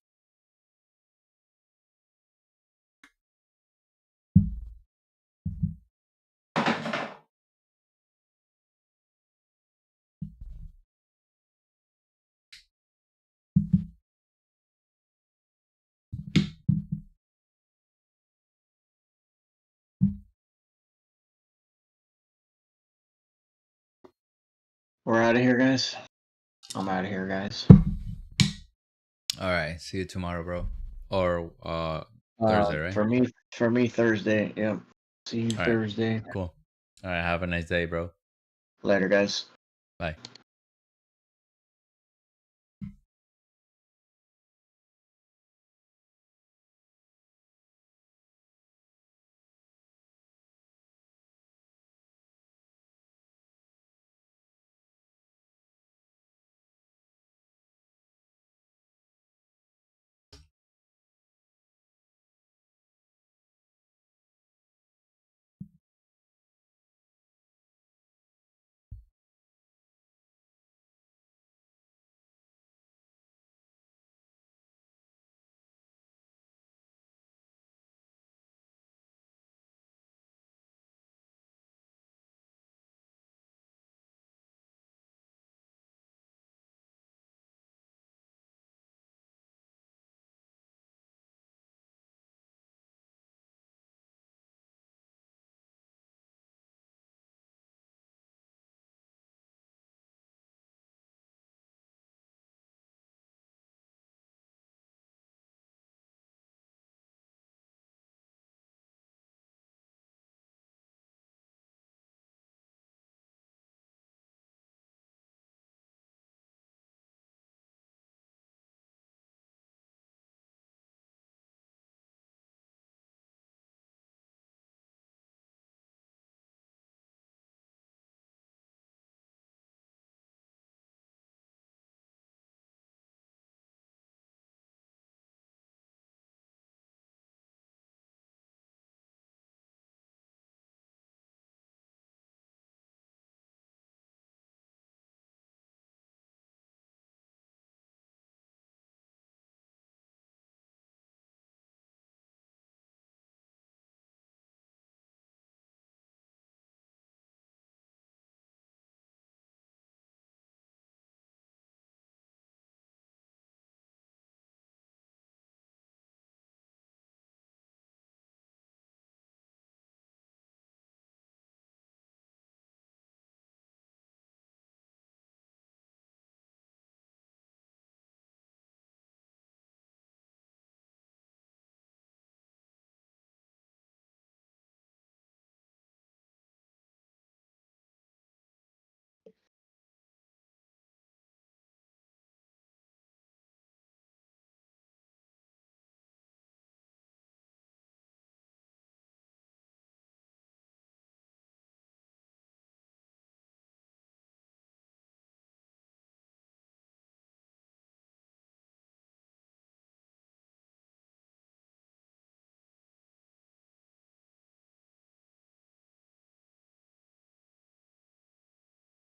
[SPEAKER 2] We're out of here, guys. I'm out of here, guys.
[SPEAKER 1] All right. See you tomorrow, bro. Or Thursday, right?
[SPEAKER 2] For me, Thursday. Yep. See you
[SPEAKER 1] All right.
[SPEAKER 2] Thursday.
[SPEAKER 1] Cool. All right. Have a nice day, bro.
[SPEAKER 2] Later, guys.
[SPEAKER 1] Bye.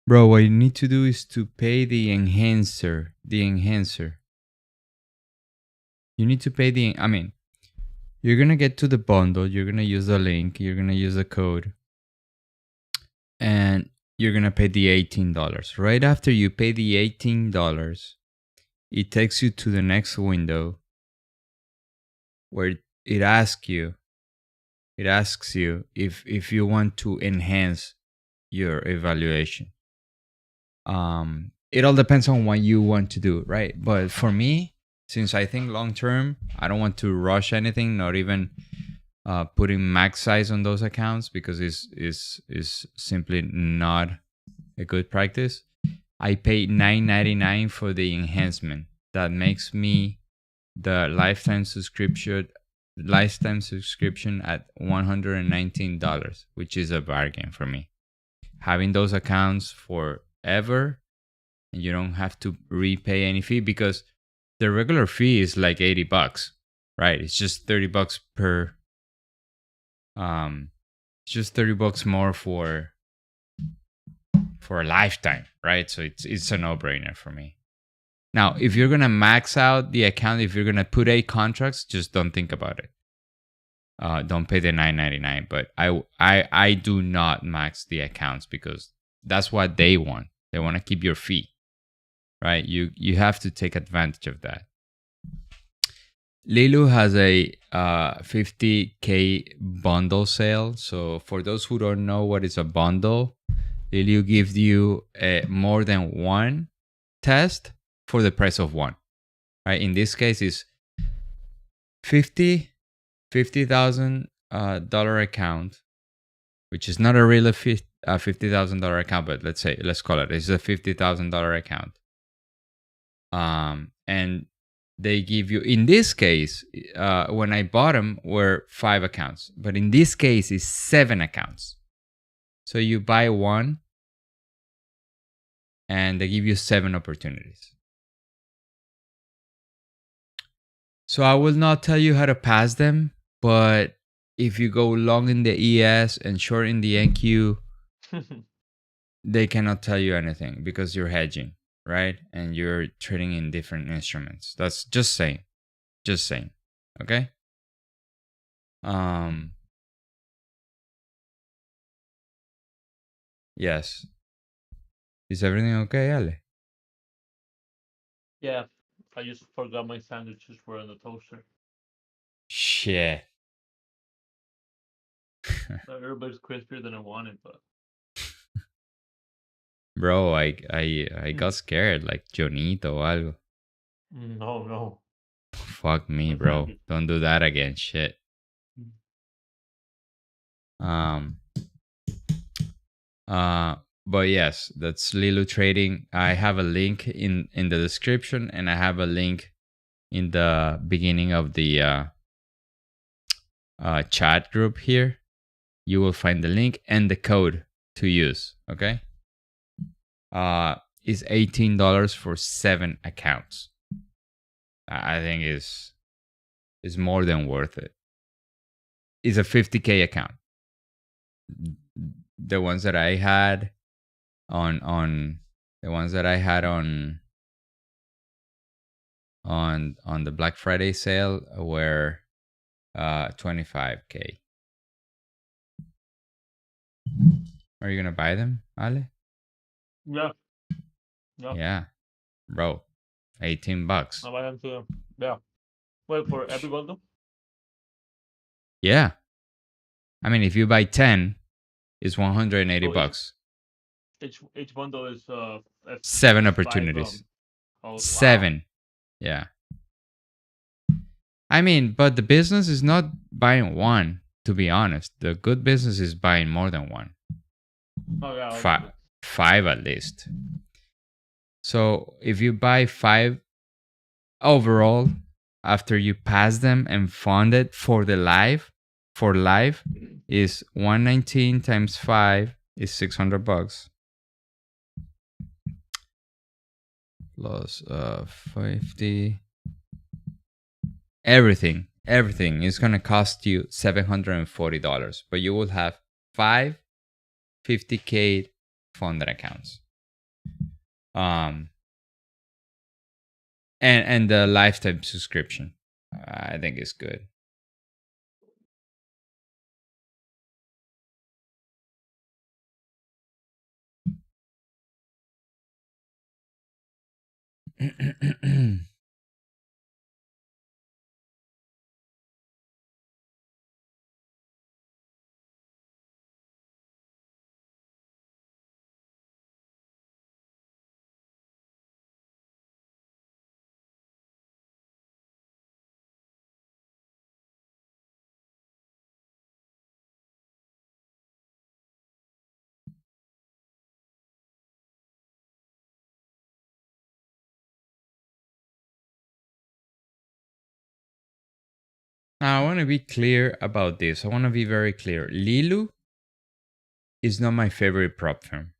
[SPEAKER 1] Bro, what you need to do is to pay the enhancer. The enhancer. You need to pay the. I mean, you're gonna get to the bundle. You're gonna use the link. You're gonna use the code, and you're gonna pay the $18. Right after you pay the $18, it takes you to the next window where it asks you. It asks you if you want to enhance your evaluation. It all depends on what you want to do, right? But for me, since I think long term, I don't want to rush anything, not even putting max size on those accounts because is simply not a good practice. I paid $9.99 for the enhancement. That makes me the lifetime subscription at $119, which is a bargain for me. Having those accounts forever, and you don't have to repay any fee because the regular fee is like $80, right? It's just $30 per. It's just $30 more for a lifetime, right? So it's a no-brainer for me. Now, if you're gonna max out the account, if you're gonna put 8 contracts, just don't think about it. Don't pay the $9.99. But I do not max the accounts because that's what they want. They want to keep your fee, right? You have to take advantage of that. LEELOO has a 50K bundle sale. So for those who don't know what is a bundle, LEELOO gives you more than one test for the price of one. Right? In this case, it's $50,000 account, which is not a real $50,000 account, but let's call it. It's a $50,000 account. And they give you, in this case, when I bought them, were 5 accounts, but in this case, it's 7 accounts. So you buy one, and they give you 7 opportunities. So I will not tell you how to pass them, but if you go long in the ES and short in the NQ, they cannot tell you anything because you're hedging, right? And you're trading in different instruments. That's just saying. Just saying. Okay? Yes. Is everything okay, Ale?
[SPEAKER 4] Yeah, I just forgot my sandwiches were in the toaster.
[SPEAKER 1] Shit.
[SPEAKER 4] Everybody's crispier than I wanted, but
[SPEAKER 1] Bro, I got scared like Jonito o algo.
[SPEAKER 4] no.
[SPEAKER 1] Fuck me, bro. Don't do that again. Shit. But yes, that's LEELOO Trading. I have a link in the description, and I have a link in the beginning of the chat group here. You will find the link and the code to use. Okay. Is $18 for 7 accounts. I think is more than worth it. It's a 50K account. The ones that I had on the Black Friday sale were 25K. Are you gonna buy them, Ale?
[SPEAKER 4] Yeah.
[SPEAKER 1] Yeah, bro, $18.
[SPEAKER 4] I'll buy them too. Yeah. Wait, for every bundle?
[SPEAKER 1] Yeah, I mean, if you buy 10, it's $180.
[SPEAKER 4] So each bundle is
[SPEAKER 1] 7
[SPEAKER 4] 5,
[SPEAKER 1] opportunities.
[SPEAKER 4] wow.
[SPEAKER 1] 7. Yeah. I mean, but the business is not buying one, to be honest. The good business is buying more than one.
[SPEAKER 4] Oh, yeah.
[SPEAKER 1] 5 at least. So if you buy 5 overall, after you pass them and fund it for live, is 119 times 5 is $600 plus 50. Everything is gonna cost you $740, but you will have 5 50K funded accounts. And the lifetime subscription, I think is good. Now, I want to be clear about this. I want to be very clear. LEELOO is not my favorite prop firm.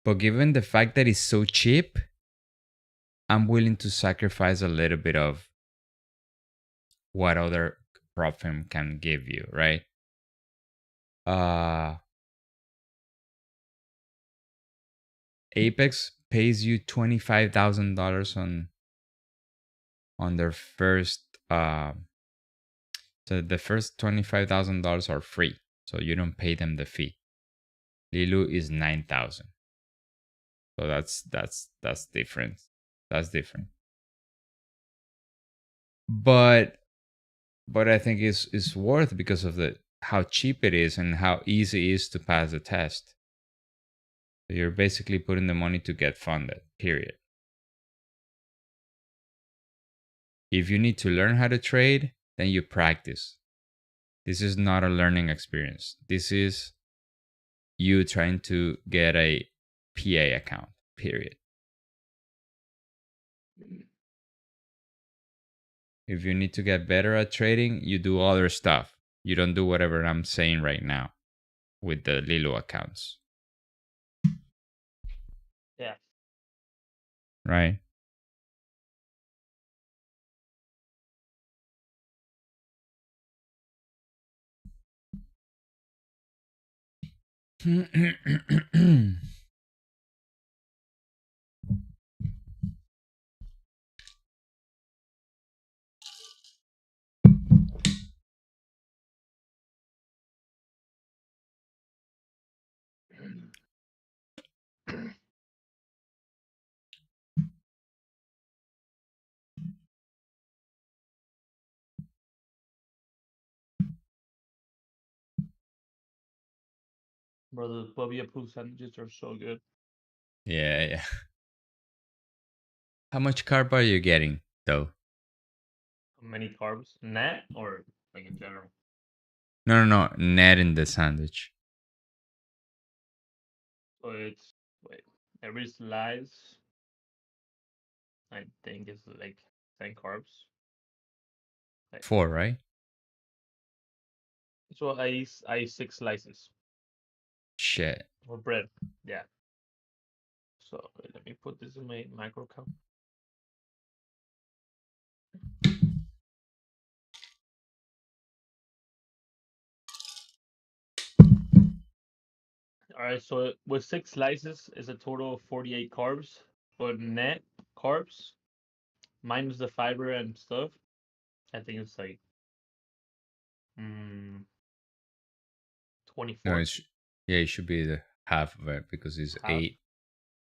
[SPEAKER 1] But given the fact that it's so cheap, I'm willing to sacrifice a little bit of what other prop firm can give you, right? Apex pays you $25,000 on their first so the first $25,000 are free, so you don't pay them the fee. LEELOO is 9,000, so that's different. That's different. But I think it's worth because of the how cheap it is and how easy it is to pass the test. So you're basically putting the money to get funded. Period. If you need to learn how to trade, then you practice. This is not a learning experience. This is you trying to get a PA account, period. If you need to get better at trading, you do other stuff. You don't do whatever I'm saying right now with the LEELOO accounts.
[SPEAKER 4] Yeah.
[SPEAKER 1] Right?
[SPEAKER 4] Bro, the Bobby approved sandwiches are so good.
[SPEAKER 1] Yeah. How much carb are you getting though?
[SPEAKER 4] Many carbs, net or like in general.
[SPEAKER 1] No. Net in the sandwich.
[SPEAKER 4] So it's wait, every slice I think is like 10 carbs. Like,
[SPEAKER 1] 4, right?
[SPEAKER 4] so I eat 6 slices
[SPEAKER 1] Shit.
[SPEAKER 4] of bread. Yeah. So wait, let me put this in my macro count. All right, so with 6 slices is a total of 48 carbs, but net carbs minus the fiber and stuff, I think it's like mm,
[SPEAKER 1] No,
[SPEAKER 4] 24.
[SPEAKER 1] it should be the half of it because it's
[SPEAKER 4] Half,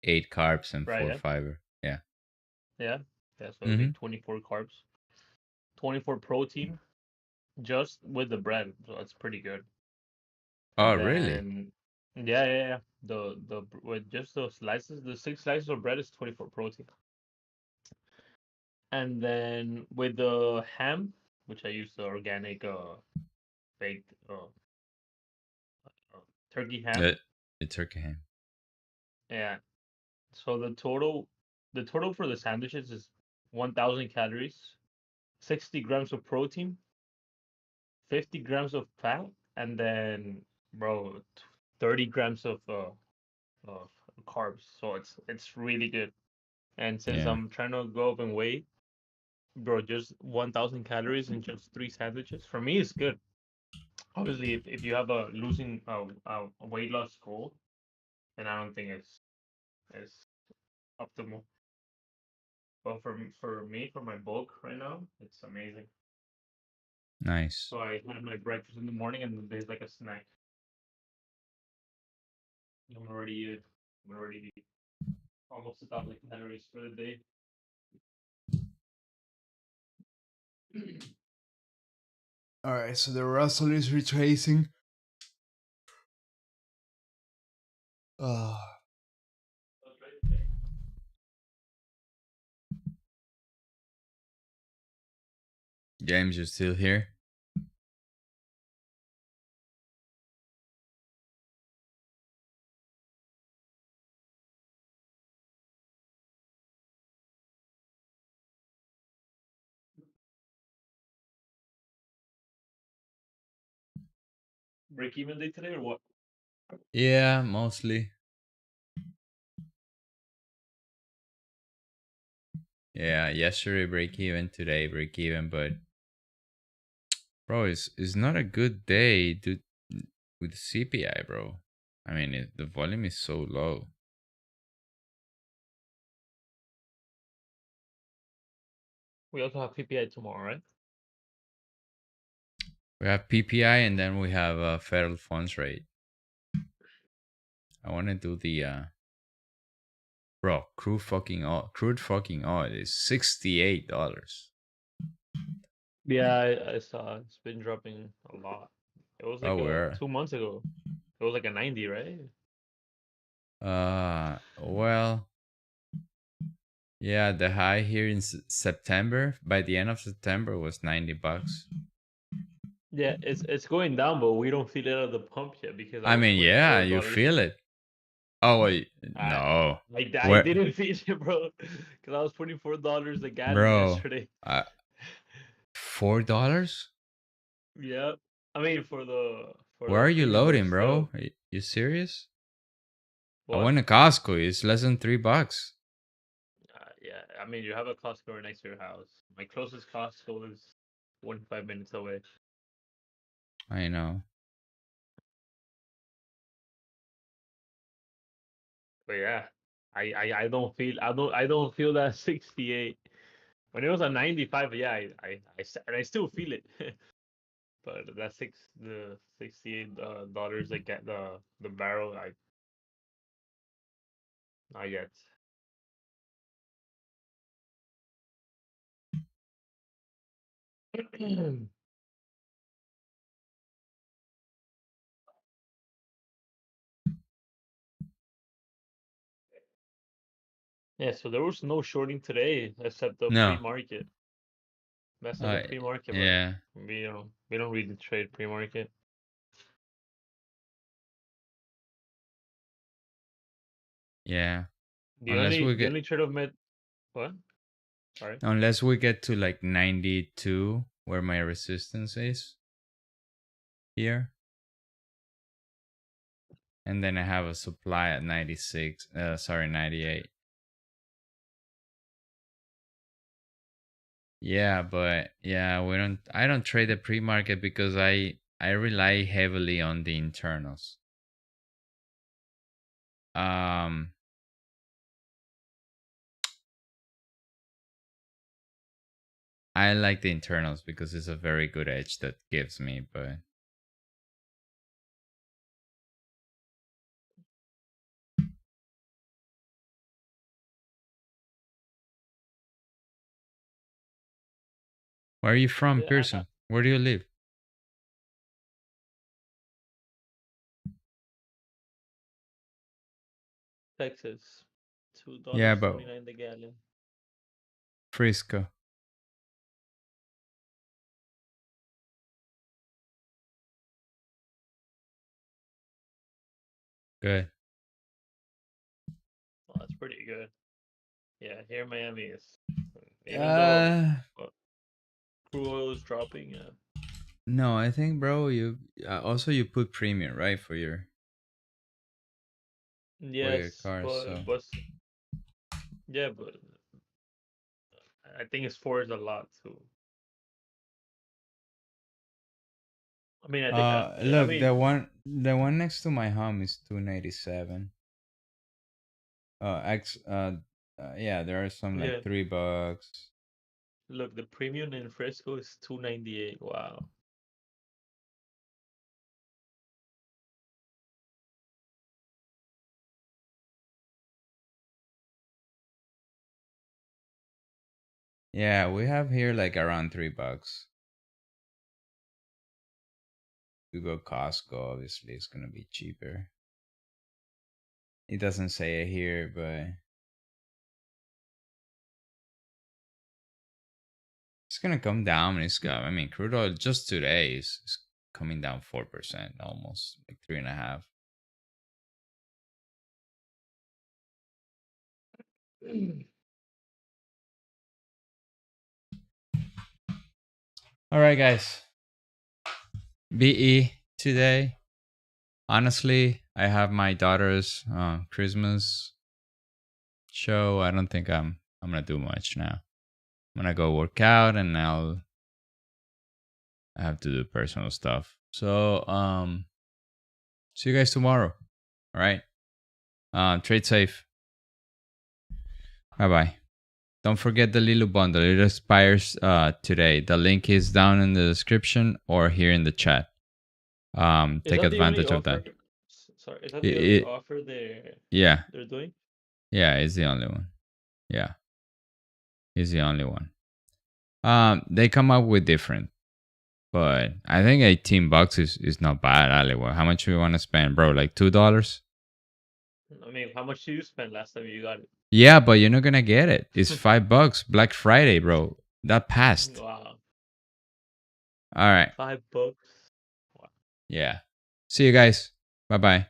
[SPEAKER 1] eight carbs and
[SPEAKER 4] right?
[SPEAKER 1] 4
[SPEAKER 4] Yeah,
[SPEAKER 1] fiber. Yeah.
[SPEAKER 4] yeah, yeah. So it'll be
[SPEAKER 1] Mm-hmm.
[SPEAKER 4] 24 carbs, 24 protein, just with the bread. So that's pretty good.
[SPEAKER 1] Oh,
[SPEAKER 4] And
[SPEAKER 1] really?
[SPEAKER 4] then, yeah. The with just those slices, the 6 slices of bread is 24 protein. And then with the ham, which I use the organic baked turkey ham.
[SPEAKER 1] The turkey ham.
[SPEAKER 4] Yeah. So the total for the sandwiches is 1,000 calories, 60 grams of protein, 50 grams of fat, and then bro, 30 grams of carbs. So it's really good. And since
[SPEAKER 1] Yeah.
[SPEAKER 4] I'm trying to go up in weight, bro, just 1,000 calories in just 3 sandwiches for me is good. Obviously, if you have a losing a weight loss goal, then I don't think it's optimal. But for me, for my bulk right now, it's amazing.
[SPEAKER 1] Nice.
[SPEAKER 4] So I had my breakfast in the morning, and there's like a snack. I'm already almost 1,000 calories for the day.
[SPEAKER 1] All right, so the Russell is retracing. Oh. James, you still here?
[SPEAKER 4] Break even day today or what?
[SPEAKER 1] Yeah, mostly. Yeah, yesterday break even, today break even, but bro, it's not a good day with CPI, bro. I mean, the volume is so low.
[SPEAKER 4] We also have PPI tomorrow, right?
[SPEAKER 1] We have PPI and then we have federal funds rate. I want to do the bro, crude fucking oil is $68.
[SPEAKER 4] Yeah, I saw it's been dropping a lot. It was like
[SPEAKER 1] Oh, we're
[SPEAKER 4] 2 months ago. It was like a 90, right?
[SPEAKER 1] well, yeah, the high here in September, by the end of September was $90.
[SPEAKER 4] Yeah, it's going down, but we don't feel it at the pump yet because I
[SPEAKER 1] I
[SPEAKER 4] was
[SPEAKER 1] mean,
[SPEAKER 4] putting
[SPEAKER 1] yeah,
[SPEAKER 4] four
[SPEAKER 1] you
[SPEAKER 4] dollars.
[SPEAKER 1] feel it. Oh, wait,
[SPEAKER 4] I
[SPEAKER 1] no.
[SPEAKER 4] I
[SPEAKER 1] Where,
[SPEAKER 4] didn't feel it, bro, because I was putting $4 a gallon
[SPEAKER 1] bro?
[SPEAKER 4] yesterday.
[SPEAKER 1] $4?
[SPEAKER 4] Yeah, I mean for
[SPEAKER 1] Where
[SPEAKER 4] the
[SPEAKER 1] are you
[SPEAKER 4] premium, but
[SPEAKER 1] loading,
[SPEAKER 4] still,
[SPEAKER 1] bro? Are you serious? I
[SPEAKER 4] what?
[SPEAKER 1] went to Costco. It's less than $3.
[SPEAKER 4] Yeah, I mean you have a Costco right next to your house. My closest Costco is 5 minutes away.
[SPEAKER 1] I know.
[SPEAKER 4] But yeah, I don't feel I don't feel that 68. When it was a 95, yeah, I still feel it. But that the $68 dollars I get the barrel, I not yet. Yeah, so there was no shorting today except the
[SPEAKER 1] No.
[SPEAKER 4] pre-market. That's at the pre-market, but
[SPEAKER 1] Yeah.
[SPEAKER 4] we don't really trade pre-market.
[SPEAKER 1] Yeah.
[SPEAKER 4] The
[SPEAKER 1] Unless
[SPEAKER 4] only
[SPEAKER 1] we
[SPEAKER 4] the
[SPEAKER 1] get
[SPEAKER 4] only trade I've met, what? Sorry.
[SPEAKER 1] unless we get to like 92 where my resistance is here. And then I have a supply at 96. 98. Yeah, but yeah, I don't trade the pre-market because I rely heavily on the internals. Um I like the internals because it's a very good edge that gives me, but where are you from,
[SPEAKER 4] Yeah,
[SPEAKER 1] Pearson? Where do you live?
[SPEAKER 4] Texas, two
[SPEAKER 1] Yeah,
[SPEAKER 4] dollars
[SPEAKER 1] but
[SPEAKER 4] 29 the gallon.
[SPEAKER 1] Frisco. Good.
[SPEAKER 4] Oh, that's pretty good. Yeah, here in Miami is, even though
[SPEAKER 1] Uh
[SPEAKER 4] uh, crude oil is dropping.
[SPEAKER 1] no, I think bro, you also you put premium, right, for your
[SPEAKER 4] Yes,
[SPEAKER 1] car, so
[SPEAKER 4] yeah, but I think it's for a lot too. I mean, I think I
[SPEAKER 1] look,
[SPEAKER 4] mean,
[SPEAKER 1] the one next to my home is 297. X yeah, there are some like
[SPEAKER 4] yeah.
[SPEAKER 1] $3.
[SPEAKER 4] Look, the premium in Fresco is 298. Wow.
[SPEAKER 1] Yeah, we have here like around $3. We go Costco, obviously it's gonna be cheaper. It doesn't say it here, but it's gonna come down. I mean, crude oil just today is coming down 4%, almost like 3.5. All right, guys. BE today. Honestly, I have my daughter's Christmas show. I don't think I'm gonna do much now. I'm gonna go work out, and I have to do personal stuff. So see you guys tomorrow. All right. Trade safe. Bye bye. don't forget the LEELOO bundle. It expires today. The link is down in the description or here in the chat.
[SPEAKER 4] Is
[SPEAKER 1] Take
[SPEAKER 4] that the only
[SPEAKER 1] advantage of
[SPEAKER 4] offer?
[SPEAKER 1] that.
[SPEAKER 4] Sorry, is that
[SPEAKER 1] It,
[SPEAKER 4] the only
[SPEAKER 1] it
[SPEAKER 4] offer
[SPEAKER 1] yeah,
[SPEAKER 4] they're doing?
[SPEAKER 1] yeah, it's the only one. Yeah, it's the only one. They come up with different, but I think $18 is not bad, Ali. Well, how much do you want to spend, bro? Like $2?
[SPEAKER 4] I mean, how much did you spend last time you got it?
[SPEAKER 1] Yeah, but you're not gonna get it. It's $5. Black Friday, bro. That passed.
[SPEAKER 4] Wow,
[SPEAKER 1] All right.
[SPEAKER 4] $5. Wow.
[SPEAKER 1] Yeah. See you guys. Bye bye.